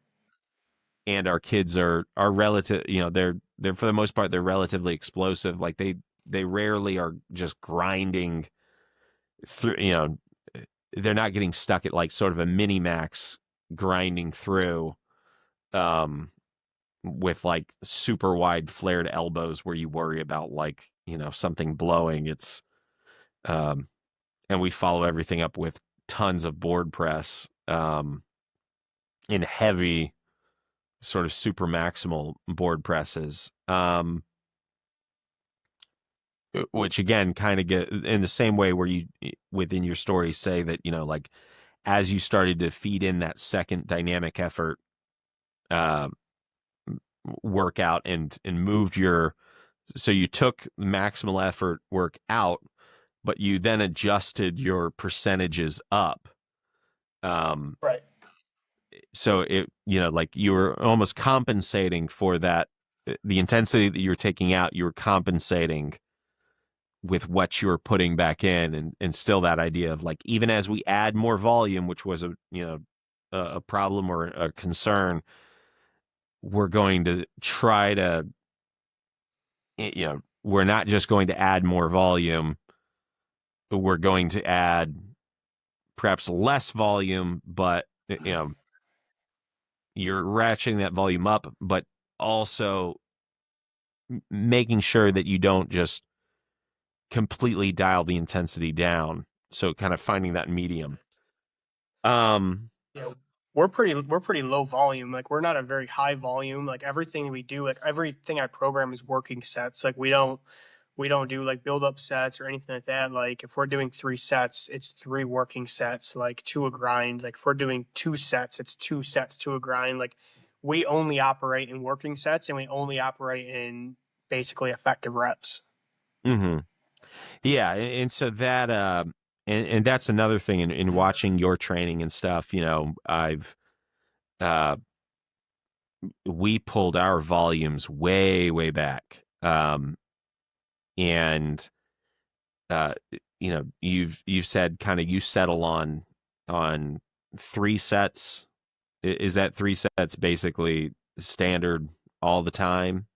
and our kids are relative, they're for the most part they're relatively explosive. Like they rarely are just grinding through. They're not getting stuck at like sort of a mini max grinding through, um with like super wide flared elbows where you worry about like something blowing. It's um and we follow everything up with tons of board press, in heavy sort of super maximal board presses, which again kind of get in the same way where you within your story say that like as you started to feed in that second dynamic effort uh workout and moved your. So you took maximal effort work out, but you then adjusted your percentages up. Um, Right. so it, like you were almost compensating for that, the intensity that you were taking out, you were compensating with what you were putting back in, and still that idea of like, even as we add more volume, which was a problem or a concern, we're going to try to, we're not just going to add more volume, we're going to add perhaps less volume, but you're ratcheting that volume up, but also making sure that you don't just completely dial the intensity down. So kind of finding that medium. Um, yeah. we're pretty low volume. Like we're not a very high volume. Like everything we do, like everything I program is working sets. Like we don't do like build up sets or anything like that. Like if we're doing 3 sets, it's 3 working sets, like to a grind. Like if we're doing 2 sets, it's 2 sets to a grind. Like we only operate in working sets and we only operate in basically effective reps. Hmm. Yeah, and so that and that's another thing in watching your training and stuff. I've uh, we pulled our volumes way back, and uh, you've said kind of you settle on 3 sets. Is that 3 sets basically standard all the time?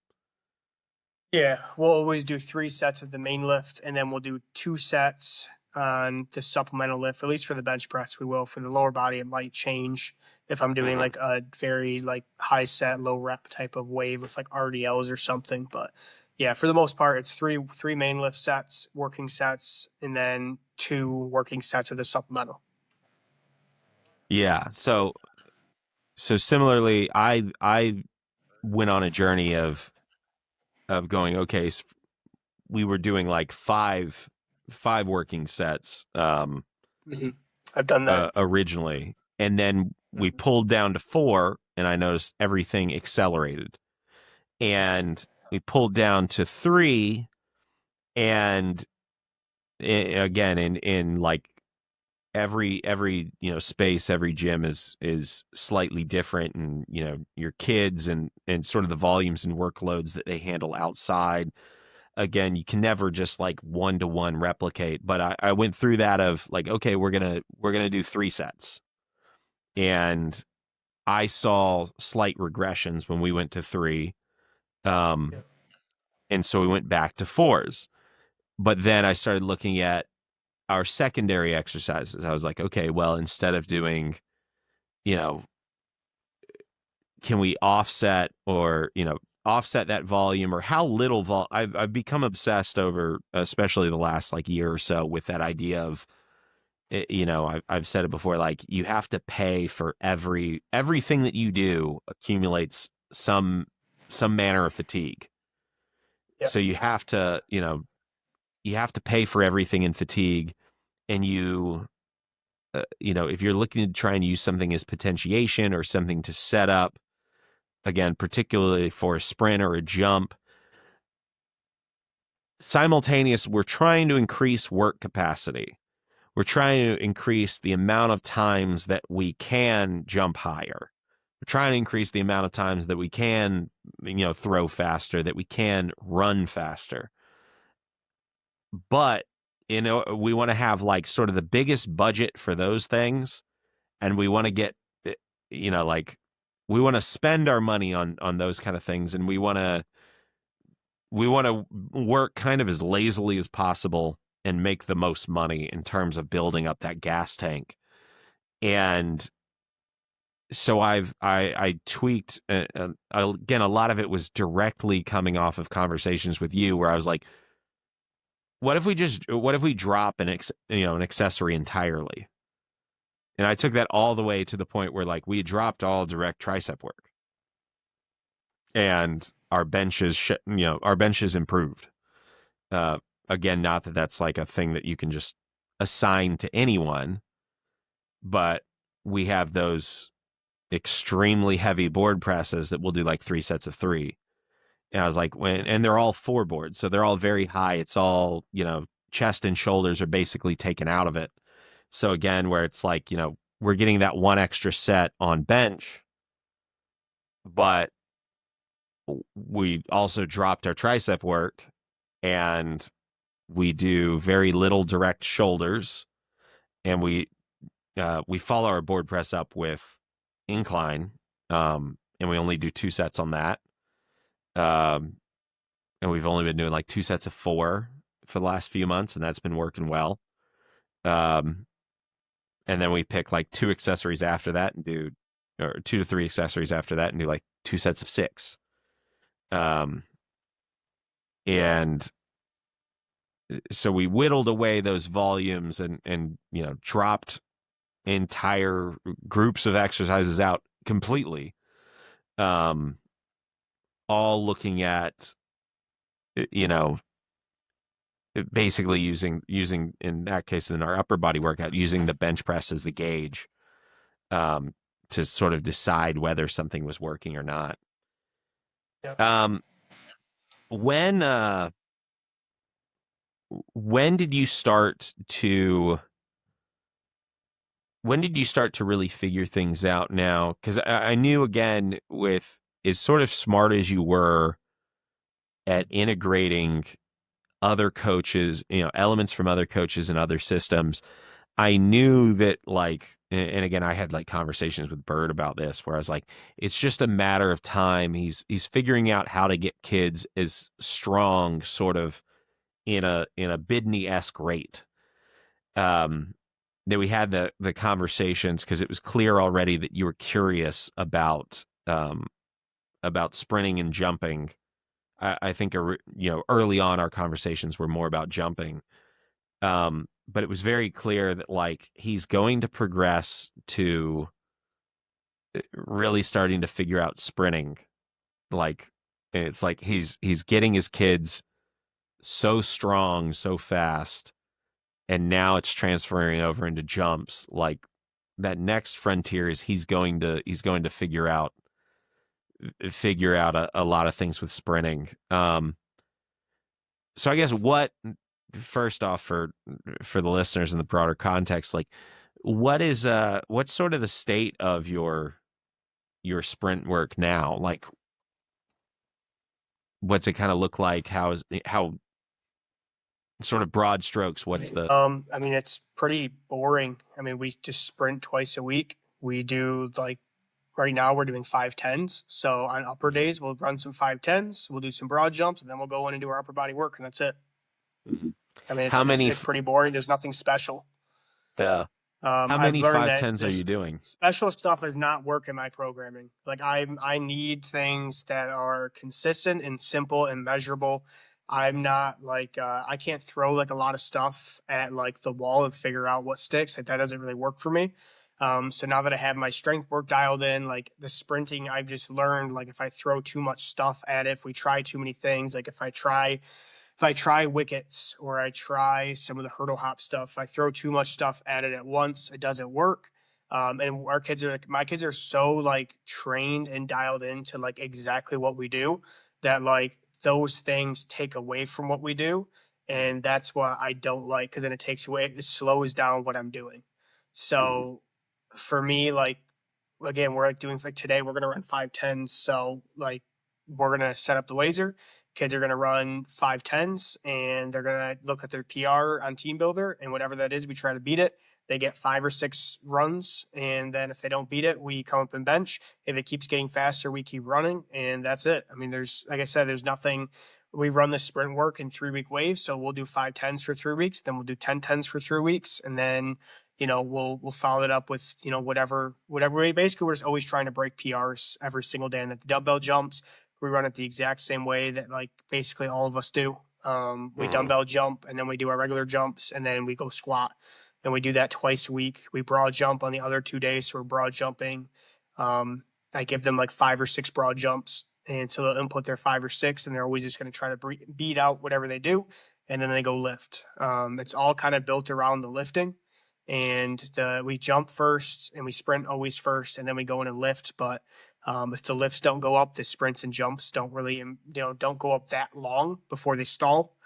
Yeah, we'll always do 3 sets of the main lift, and then we'll do 2 sets on the supplemental lift. At least for the bench press, we will. For the lower body, it might change if I'm doing Hmm. like a very like high set, low rep type of wave with like RDLs or something. But yeah, for the most part, it's three main lift sets, working sets, and then 2 working sets of the supplemental. Yeah. So similarly, I went on a journey of going, okay, we were doing like five working sets Mm-hmm. I've done that. originally, and then we Mm-hmm. pulled down to 4, and I noticed everything accelerated, and we pulled down to 3, and again in like every space, every gym is slightly different, and your kids and sort of the volumes and workloads that they handle outside. Again, you can never just like one to one replicate, but I went through that of like, okay, we're gonna do 3 sets, and I saw slight regressions when we went to 3, Yeah. um and so we went back to 4s. But then I started looking at our secondary exercises. I was like, okay, well, instead of doing, you know can we offset, or offset that volume, or how little I've become obsessed over, especially the last like year or so, with that idea of, I've said it before, like you have to pay for everything that you do accumulates some manner of fatigue. Yeah. So you have to pay for everything in fatigue, and if you're looking to try and use something as potentiation or something to set up, again, particularly for a sprint or a jump, we're trying to increase work capacity. We're trying to increase the amount of times that we can jump higher. We're trying to increase the amount of times that we can, throw faster, that we can run faster. But, we want to have like sort of the biggest budget for those things. And we want to get, like, we want to spend our money on those kind of things. And we want to work kind of as lazily as possible and make the most money in terms of building up that gas tank. And so I tweaked, again, a lot of it was directly coming off of conversations with you, where I was like, what if we drop an accessory entirely? And I took that all the way to the point where like we dropped all direct tricep work, and our benches improved. Uh, Again, not that that's like a thing that you can just assign to anyone, but we have those extremely heavy board presses that we'll do like 3 sets of 3. And I was like, and they're all 4 boards, so they're all very high. It's all, chest and shoulders are basically taken out of it. So again, where it's like, we're getting that one extra set on bench, but we also dropped our tricep work, and we do very little direct shoulders, and we follow our board press up with incline, and we only do 2 sets on that, um, and we've only been doing like 2 sets of 4 for the last few months, and that's been working well. Um, and then we pick like 2 accessories after that and do, or 2 to 3 accessories after that and do like 2 sets of 6. Um, and so we whittled away those volumes, and dropped entire groups of exercises out completely. Um, all looking at, you know, basically using in that case in our upper body workout, using the bench press as the gauge, um, to sort of decide whether something was working or not. Yep. Um, when when did you start to when did you start to really figure things out now? Because I knew, again, with as sort of smart as you were at integrating other coaches, elements from other coaches and other systems, I knew that, like, and again, I had like conversations with Bird about this, where I was like, it's just a matter of time. He's figuring out how to get kids as strong, sort of in a Bidney-esque rate. Um, that we had the conversations because it was clear already that you were curious about sprinting and jumping. I think early on our conversations were more about jumping. But it was very clear that, like, he's going to progress to really starting to figure out sprinting. Like, it's like he's getting his kids so strong so fast, and now it's transferring over into jumps. Like, that next frontier is he's going to figure out a lot of things with sprinting. So I guess, what, first off, for the listeners in the broader context, like, what's sort of the state of your sprint work now? Like, what's it kind of look like? How sort of broad strokes? What's the I mean, it's pretty boring. I mean, we just sprint twice a week. We do like right now we're doing 5'10s. So on upper days we'll run some 5'10s. We'll do some broad jumps, and then we'll go in and do our upper body work, and that's it. Mhm. I mean, how many it's pretty boring. There's nothing special. uh, how I've many learned five that tens are you this doing? special stuff does not work in my programming. Like I need things that are consistent and simple and measurable. I'm not like I can't throw like a lot of stuff at like the wall and figure out what sticks. Like that doesn't really work for me. So now that I have my strength work dialed in, like the sprinting, I've just learned like if I throw too much stuff at it, if we try too many things, like if I try wickets or I try some of the hurdle hop stuff, I throw too much stuff at it at once, it doesn't work. And our kids are like, my kids are so like trained and dialed into like exactly what we do that like those things take away from what we do. And that's what I don't like because then it takes away, it slows down what I'm doing. Mhm. So for me, like, again, we're like doing like today, we're going to run 5'10s. So like, we're going to set up the laser. Kids are going to run 5'10s and they're going to look at their PR on Team Builder, and whatever that is, we try to beat it. They get 5 or 6 runs, and then if they don't beat it, we come up and bench. If it keeps getting faster, we keep running, and that's it. I mean, there's, like I said, there's nothing. We run the sprint work in 3 week waves, so we'll do 5'10s for 3 weeks, then we'll do 10'10s for 3 weeks, and then we'll follow it up with whatever way. Basically, we're just always trying to break PRs every single day, and that the dumbbell jumps we run it the exact same way that like basically all of us do. We Mhm. dumbbell jump, and then we do our regular jumps, and then we go squat, and we do that twice a week. We broad jump on the other 2 days, so we're broad jumping. Um, I give them like 5 or 6 broad jumps, and so they'll input their 5 or 6, and they're always just going to try to beat out whatever they do, and then they go lift. It's all kind of built around the lifting, and we jump first, and we sprint always first, and then we go in and lift. But if the lifts don't go up, the sprints and jumps don't really, don't go up that long before they stall.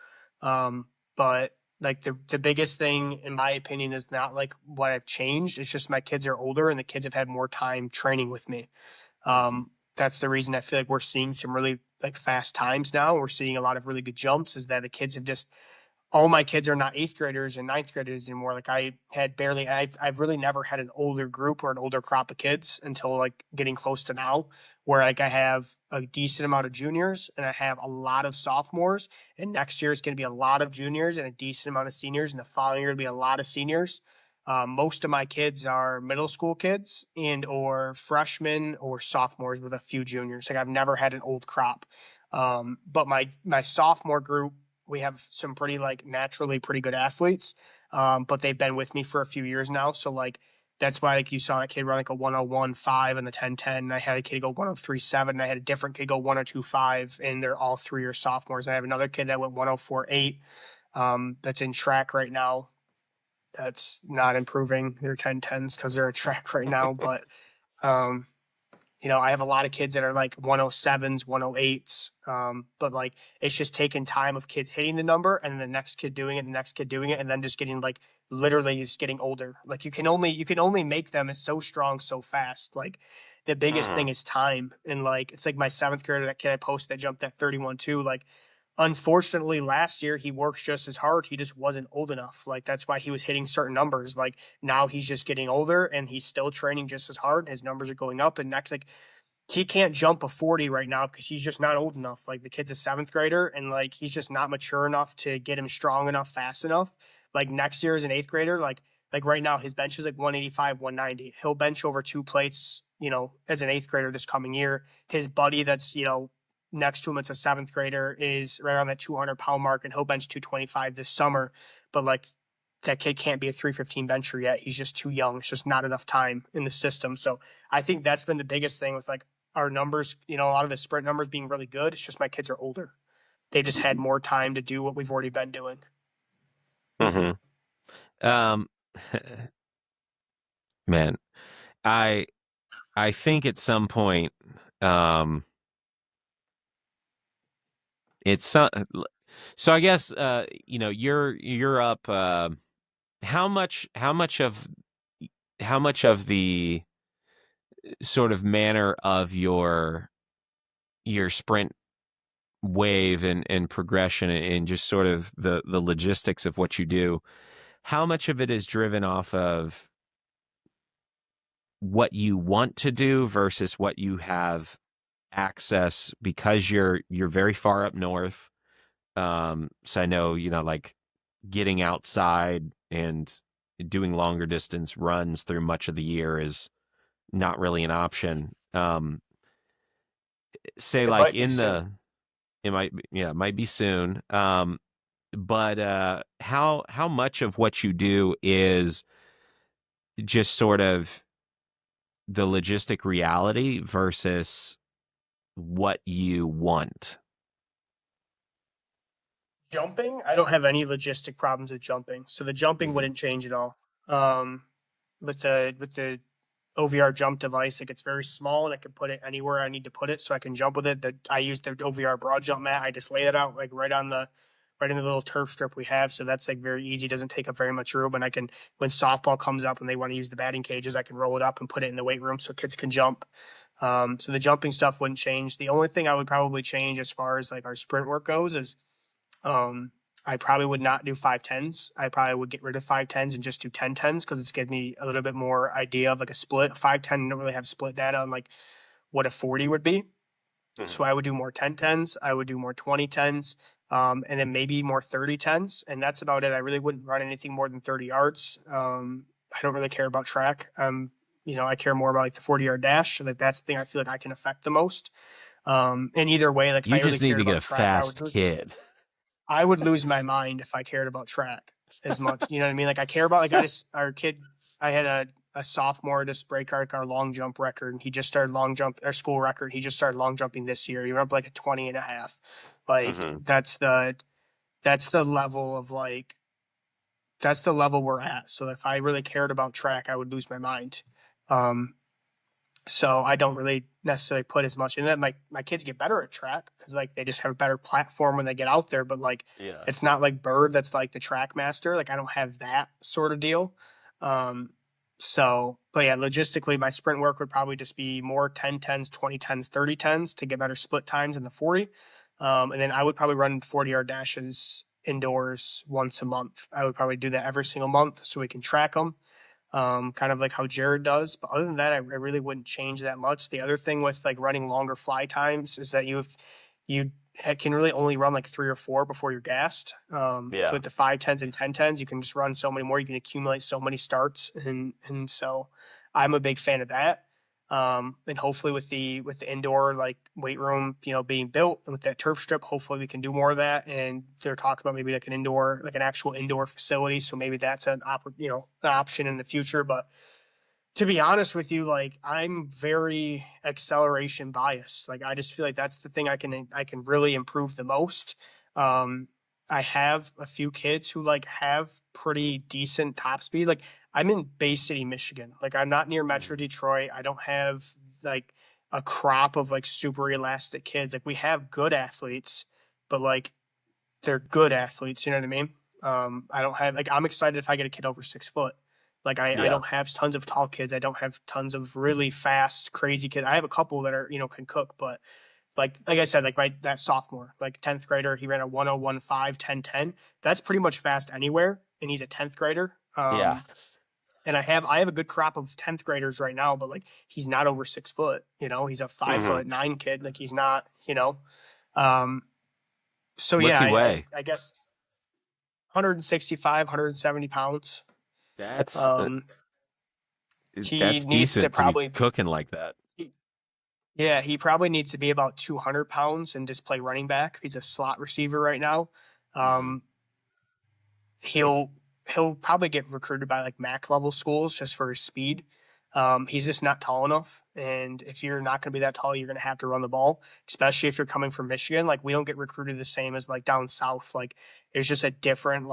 But like the biggest thing, in my opinion, is not like what I've changed. It's just my kids are older and the kids have had more time training with me. Mhm. That's the reason I feel like we're seeing some really like fast times now. We're seeing a lot of really good jumps. Is that the kids have just all my kids are not 8th graders and 9th graders anymore. Like I've really never had an older group or an older crop of kids until like getting close to now, where like I have a decent amount of juniors and I have a lot of sophomores, and next year it's going to be a lot of juniors and a decent amount of seniors, and the following year it'll be a lot of seniors. Most of my kids are middle school kids and or freshmen or sophomores with a few juniors. Like I've never had an old crop. But my sophomore group, we have some pretty like naturally pretty good athletes, but they've been with me for a few years now. So like That's why like you saw that kid run like a 101.5 in the 10-10. And I had a kid go 103.7. And I had a different kid go 102.5, and they're all three are sophomores. I have another kid that went 104.8. That's in track right now. That's not improving their 10-10s because they're in track right now. But um, I have a lot of kids that are like 107s, 108s. But like it's just taking time of kids hitting the number and then the next kid doing it, the next kid doing it, and then just getting like literally just getting older. Like you can only make them as so strong so fast. Like the biggest thing Mhm. is time. And like it's like my seventh grader, that kid I posted that jumped at 31 too. Like unfortunately last year he works just as hard. He just wasn't old enough. Like that's why he was hitting certain numbers. Like now he's just getting older and he's still training just as hard. His numbers are going up. And next, like he can't jump a 40 right now because he's just not old enough. Like the kid's a seventh grader and like he's just not mature enough to get him strong enough fast enough. Like next year as an eighth grader, like right now his bench is like 185, 190. He'll bench over two plates, as an eighth grader this coming year. His buddy that's, next to him, it's a seventh grader, is right around that 200-pound mark, and he'll bench 225 this summer. But like that kid can't be a 315 bencher yet. He's just too young. It's just not enough time in the system. So I think that's been the biggest thing with like our numbers, a lot of the sprint numbers being really good. It's just my kids are older. They just had more time to do what we've already been doing. Mhm. Um, man, I I think at some point, um, it's so I guess you're up. How much of the sort of manner of your sprint wave and progression and just sort of the logistics of what you do, how much of it is driven off of what you want to do versus what you have access because you're very far up north. So I know, like getting outside and doing longer distance runs through much of the year is not really an option. Say It like might be soon. it might be soon. But how much of what you do is just sort of the logistic reality versus what you want? Jumping, I don't have any logistic problems with jumping, so the jumping Mhm. wouldn't change at all. Um, with the OVR jump device, like it's very small and I can put it anywhere I need to put it, so I can jump with it. I use the OVR broad jump mat. I just lay it out like right in the little turf strip we have, so that's like very easy. Doesn't take up very much room, and I can when softball comes up and they want to use the batting cages, I can roll it up and put it in the weight room so kids can jump. So the jumping stuff wouldn't change. The only thing I would probably change as far as like our sprint work goes is um, I probably would not do 510s. I probably would get rid of 510s and just do 1010s because it's given me a little bit more idea of like a split. 510 don't really have split data on like what a 40 would be. So Mhm. I would do more 1010s. I would do more 2010s. And then maybe more 3010s. And that's about it. I really wouldn't run anything more than 30 yards. I don't really care about track. I care more about like the 40-yard dash. Like that's the thing I feel like I can affect the most. And either way, like if You I really just need cared to get about a track, fast kid. I would lose my mind if I cared about track as much. You know what I mean? Like I care about like our kid. I had a sophomore just break our long jump record. He just started long jump our school record. He just started long jumping this year. He went up like a 20 and a half. Like Mhm. that's the level of like that's the level we're at. So if I really cared about track, I would lose my mind. Um, so I don't really necessarily put as much in that. My kids get better at track because like they just have a better platform when they get out there. But like Yeah. it's not like Bird that's like the track master. Like I don't have that sort of deal. Um, but yeah, logistically, my sprint work would probably just be more 10-10s, 20-10s, 30-10s to get better split times in the 40. And then I would probably run 40-yard dashes indoors once a month. I would probably do that every single month so we can track them, kind of like how Jared does. But other than that, I really wouldn't change that much. The other thing with like running longer fly times is that you can really only run like three or four before you're gassed. So Yeah. with the 510s and 1010s, you can just run so many more. You can accumulate so many starts, and so I'm a big fan of that. And hopefully with the indoor like weight room, being built and with that turf strip, hopefully we can do more of that. And they're talking about maybe like an actual indoor facility. So maybe that's an option in the future. But to be honest with you, like I'm very acceleration biased. Like I just feel like that's the thing I can really improve the most. Um, I have a few kids who like have pretty decent top speed. Like I'm in Bay City, Michigan. Like I'm not near Metro Mhm. Detroit. I don't have like a crop of like super elastic kids. Like we have good athletes, but like they're good athletes. You know what I mean? I don't have like I'm excited if I get a kid over 6 foot. Like I Yeah. don't have tons of tall kids. I don't have tons of really fast, crazy kids. I have a couple that are can cook, but like I said, like my that sophomore, like 10th grader, he ran a 1015 1010. That's pretty much fast anywhere, and he's a 10th grader. Yeah. And I have a good crop of 10th graders right now, but like he's not over 6 foot. He's a five Hmm. foot nine kid. Like he's not. Um, so What's yeah, he I, I weigh? I guess 165, 170 pounds. That's Um, he that's needs to decent to be probably, cooking like that. yeah, he probably needs to be about 200 pounds and just play running back. He's a slot receiver right now. Hmm. Um, he'll he'll probably get recruited by like MAC level schools just for his speed. He's just not tall enough, and if you're not going to be that tall, you're going to have to run the ball. Especially if you're coming from Michigan, like we don't get recruited the same as like down south. Like it's just a different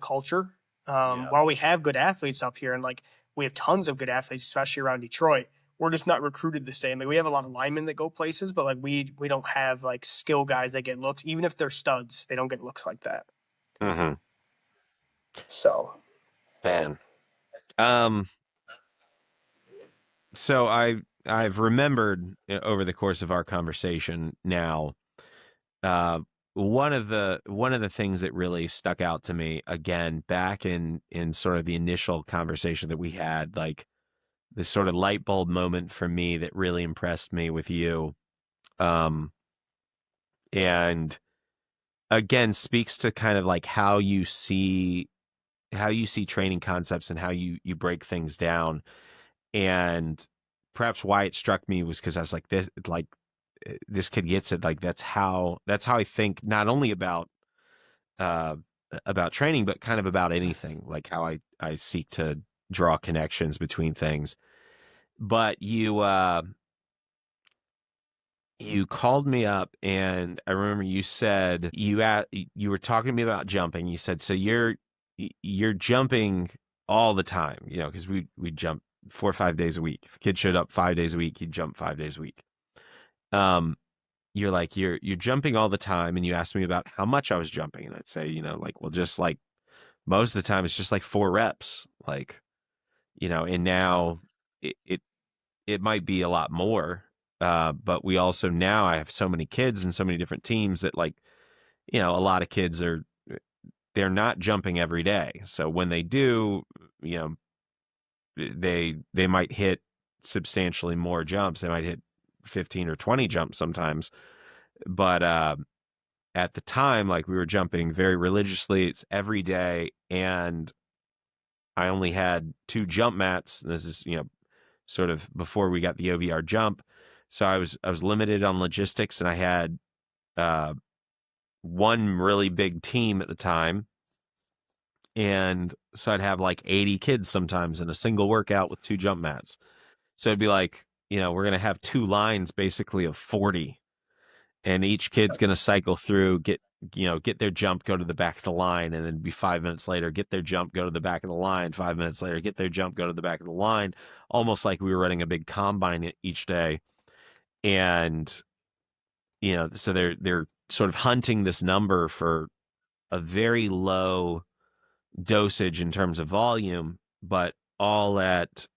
culture. Yeah. While we have good athletes up here, and like we have tons of good athletes, especially around Detroit, we're just not recruited the same. Like we have a lot of linemen that go places, but like we don't have like skill guys that get looks. Even if they're studs, they don't get looks like that. Hmm. So Man. Um. So I've remembered over the course of our conversation now. Uh, one of the things that really stuck out to me again back in sort of the initial conversation that we had, like this sort of light bulb moment for me that really impressed me with you. Um, and again speaks to kind of like how you see training concepts and how you break things down. And perhaps why it struck me was because I was like this kid gets it. Like that's how I think not only uh about training but kind of about anything, like how I seek to draw connections between things. But you called me up and I remember you said you were talking to me about jumping. You said, so you're jumping all the time, because we jump 4 or 5 days a week. If a kid showed up 5 days a week, he'd jump 5 days a week. Um, you're like, you're jumping all the time, and you asked me about how much I was jumping, and I'd say, like, well, just like most of the time, it's just like 4 reps, like, and now it it might be a lot more. But we also now I have so many kids and so many different teams that like, a lot of kids they're not jumping every day. So when they do, you know, they might hit substantially more jumps. They might hit 15 or 20 jumps sometimes. But at the time, like we were jumping very religiously. It's every day. And I only had 2 jump mats. This is, sort of before we got the OVR jump. So I was limited on logistics, and I had uh, one really big team at the time, and so I'd have like 80 kids sometimes in a single workout with 2 jump mats. So it'd be like, we're gonna have 2 lines basically of 40, and each kid's gonna cycle through, get their jump, go to the back of the line, and then be 5 minutes later, get their jump, go to the back of the line. 5 minutes later, get their jump, go to the back of the line. Almost like we were running a big combine each day. And so they're sort of hunting this number for a very low dosage in terms of volume, but all at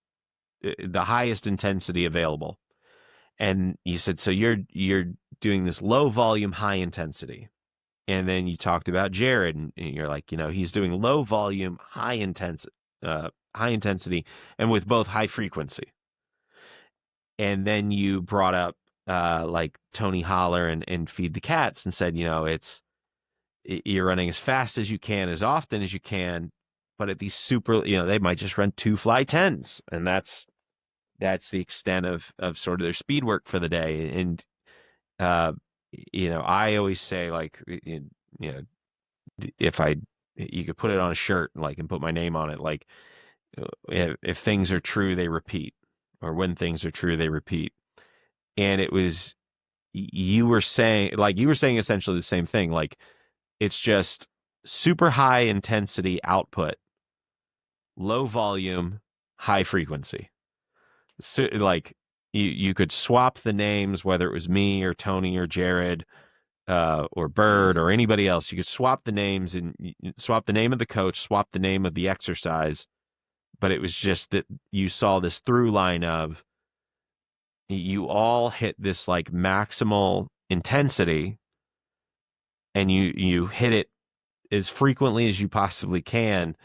the highest intensity available. And you said, so you're doing this low volume, high intensity. And then you talked about Jared, and you're like, he's doing low volume, high intensity, and with both high frequency. And then you brought up like Tony Holler and Feed the Cats and said, you're running as fast as you can, as often as you can, but at these super, they might just run 2 fly 10s, and that's the extent of sort of their speed work for the day. And uh, I always say like, if you could put it on a shirt, like, and put my name on it, like If things are true, they repeat, or when things are true, they repeat. And it was, you were saying essentially the same thing. Like, it's just super high intensity output, low volume, high frequency. So, like, you could swap the names, whether it was me or Tony or Jared, or Bird or anybody else. You could swap the names and swap the name of the coach, swap the name of the exercise, but it was just that you saw this through line of, you all hit this like maximal intensity, and you hit it as frequently as you possibly can,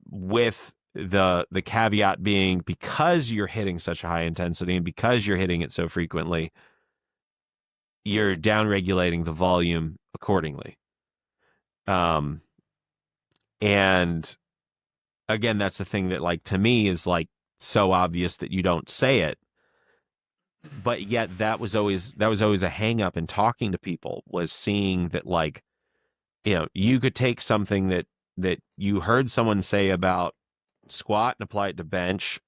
with the caveat being, because you're hitting such a high intensity and because you're hitting it so frequently, you're down regulating the volume accordingly. Um and again, that's the thing that, like, to me is like so obvious that you don't say it, but yet that was always a hang up in talking to people, was seeing that, like, you could take something that you heard someone say about squat and apply it to bench,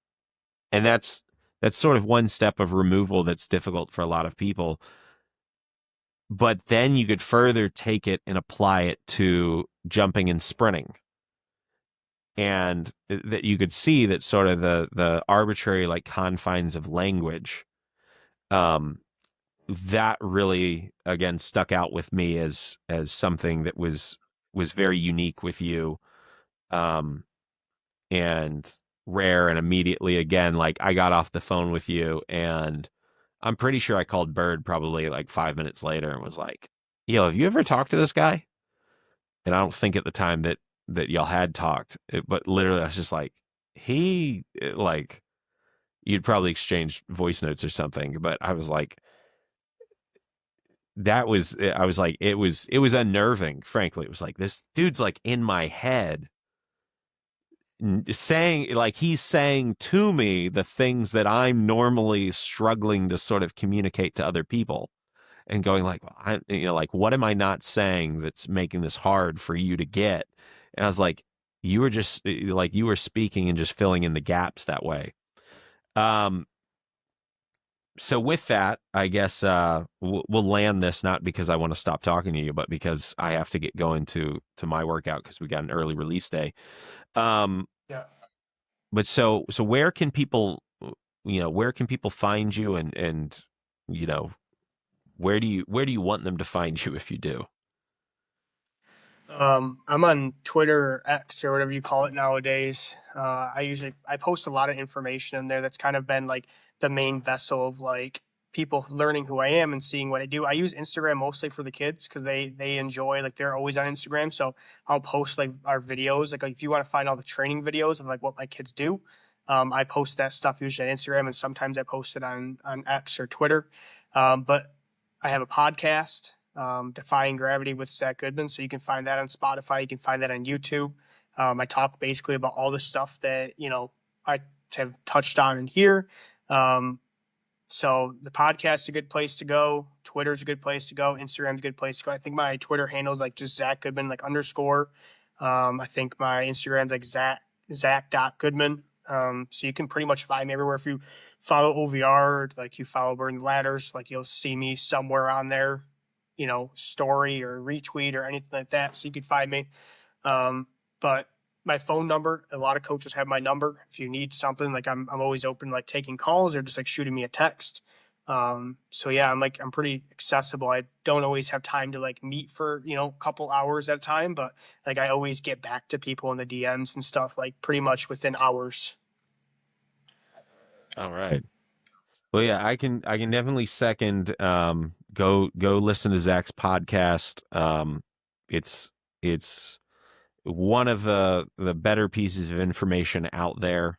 and that's sort of one step of removal that's difficult for a lot of people, but then you could further take it and apply it to jumping and sprinting, and that you could see that sort of the arbitrary like confines of language, um that really again stuck out with me as something that was very unique with you, um and rare. And immediately, again, like, I got off the phone with you, and I'm pretty sure I called Bird probably like 5 minutes later and was like, yo, have you ever talked to this guy? And I don't think at the time that y'all had talked, but literally I was just like, like, you'd probably exchanged voice notes or something, but I was like, I was like, it was unnerving, frankly. It was like, this dude's like in my head, saying, like, he's saying to me the things that I'm normally struggling to sort of communicate to other people, and going like, like, what am I not saying that's making this hard for you to get? And I was like, you were just like, you were speaking and just filling in the gaps that way. Um, so with that, I guess we'll land this, not because I want to stop talking to you, but because I have to get going to my workout because we got an early release day. Um, Yeah. but so where can people, where can people find you, and you know where do you want them to find you if you do? I'm on Twitter or X or whatever you call it nowadays. I post a lot of information in there that's kind of been like the main vessel of like people learning who I am and seeing what I do. I use Instagram mostly for the kids because they enjoy, like, they're always on Instagram. So I'll post like our videos. Like if you want to find all the training videos of like what my kids do, I post that stuff usually on Instagram, and sometimes I post it on X or Twitter. But I have a podcast, Defying Gravity with Zac Goodman. So you can find that on Spotify. You can find that on YouTube. I talk basically about all the stuff that, I have touched on in here. Um, so the podcast is a good place to go. Twitter's a good place to go. Instagram's a good place to go. I think my Twitter handle is like just Zac Goodman, like underscore. I think my Instagram's like Zac.Goodman. So you can pretty much find me everywhere. If you follow OVR, like you follow Burn Ladders, like you'll see me somewhere on there, story or retweet or anything like that. So you can find me. But my phone number, a lot of coaches have my number. If you need something, like I'm always open, like taking calls or just like shooting me a text. So yeah, I'm pretty accessible. I don't always have time to like meet for, a couple hours at a time, but like I always get back to people in the DMs and stuff, like pretty much within hours. All right. Well, yeah, I can definitely second. Go listen to Zach's podcast. It's one of the better pieces of information out there.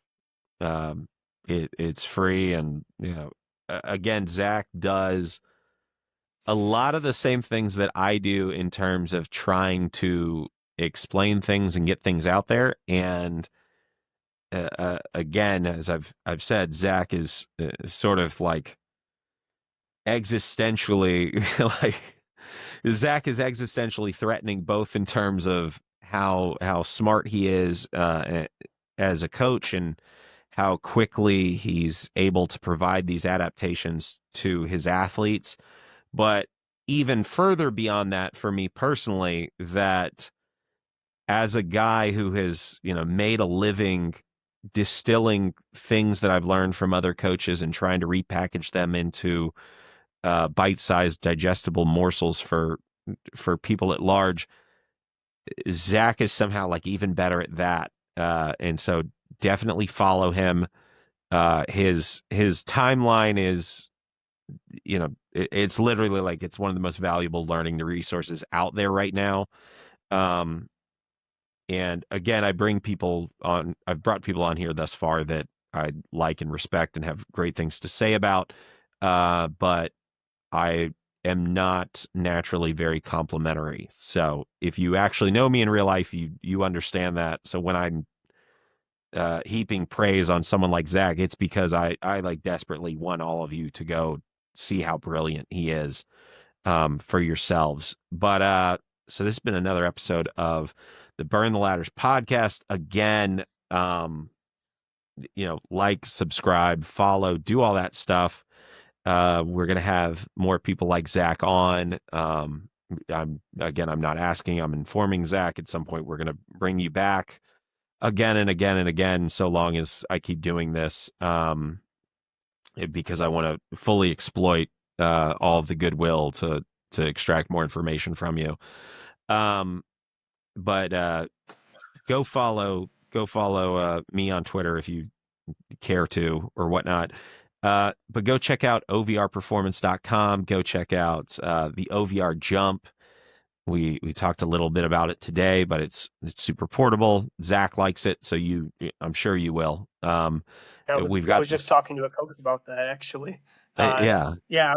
It's free, and again, Zach does a lot of the same things that I do in terms of trying to explain things and get things out there. And again, as I've said, Zach is sort of like existentially like, Zach is existentially threatening, both in terms of how smart he is, as a coach and how quickly he's able to provide these adaptations to his athletes. But even further beyond that, for me personally, that as a guy who has, made a living distilling things that I've learned from other coaches and trying to repackage them into bite-sized, digestible morsels for people at large, Zac is somehow like even better at that. And so definitely follow him. His timeline is, it's literally like it's one of the most valuable learning resources out there right now. Um, and again, I've brought people on here thus far that I like and respect and have great things to say about. But I am not naturally very complimentary. So if you actually know me in real life, you understand that. So when I'm heaping praise on someone like Zac, it's because I like desperately want all of you to go see how brilliant he is for yourselves. But so this has been another episode of the Burn the Ladders podcast. Again, like, subscribe, follow, do all that stuff. We're going to have more people like Zac on. I'm not asking, I'm informing Zac. At some point, we're going to bring you back again and again and again, so long as I keep doing this, because I want to fully exploit all of the goodwill to extract more information from you. But go follow me on Twitter if you care to or whatnot. But go check out OVRperformance.com. Go check out the OVR Jump. We talked a little bit about it today, but it's super portable. Zac likes it, so I'm sure you will. We've I got was just talking to a coach about that actually. yeah, Yeah,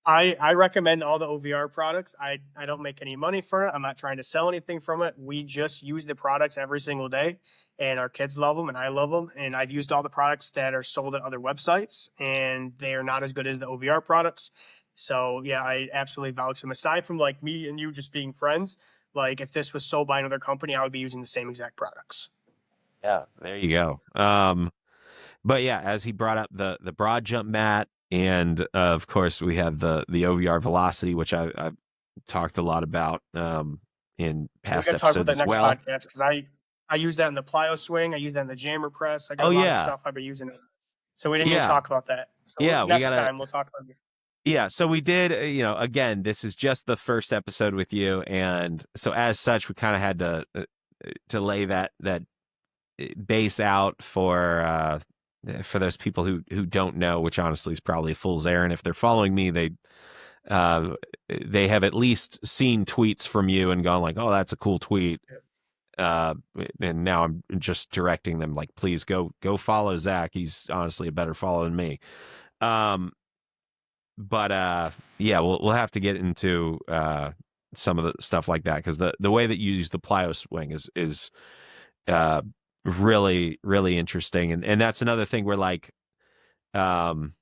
I recommend all the OVR products. I don't make any money for it. I'm not trying to sell anything from it. We just use the products every single day, and our kids love them, and I love them. And I've used all the products that are sold at other websites, and they are not as good as the OVR products. So yeah, I absolutely vouch them. Aside from like me and you just being friends, like if this was sold by another company, I would be using the same exact products. yeah. There you go. But yeah, as he brought up the broad jump mat, and of course we have the OVR velocity, which I've talked a lot about in We past got to talk about episodes that as next well. podcast because I use that in the plyo swing. I use that in the jammer press. I got Oh a lot of yeah, stuff I've been using it. So we didn't even yeah, talk about that. So yeah. We next gotta. time we'll talk about it. Yeah, so we did. Again, this is just the first episode with you, and so as such, we kind of had to lay that base out for those people who don't know, which honestly is probably a fool's errand. If they're following me, uh, they have at least seen tweets from you and gone like, "Oh, that's a cool tweet." Uh, and now I'm just directing them like, "Please go follow Zac. He's honestly a better follow than me." Um, but yeah, we'll have to get into some of the stuff like that because the way that you use the plyo swing is uh, really really interesting, and that's another thing where like um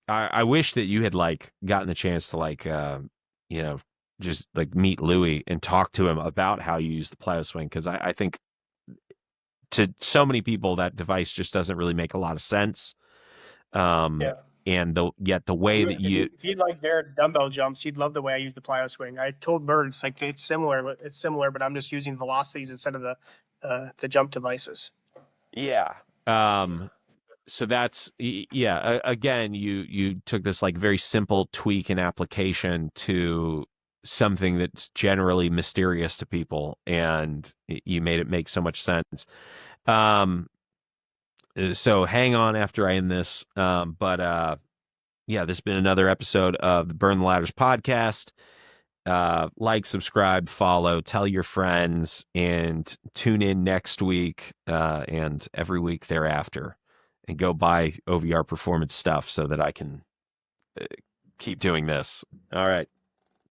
I wish that you had like gotten the chance to like you know just like meet Louis and talk to him about how you use the plyo swing because I think to so many people that device just doesn't really make a lot of sense. um Yeah. and yet the way that you If he'd like Barrett's dumbbell jumps, he'd love the way I use the plyo swing. I told Bird it's like it's similar. It's similar, but I'm just using velocities instead of the jump devices. yeah. So that's yeah. Again, you took this like very simple tweak and application to something that's generally mysterious to people, and you made it make so much sense. Um, so hang on after I end this. But yeah, this has been another episode of the Burn the Ladders podcast. Like, subscribe, follow, tell your friends, and tune in next week and every week thereafter. And go buy OVR Performance stuff so that I can keep doing this. All right.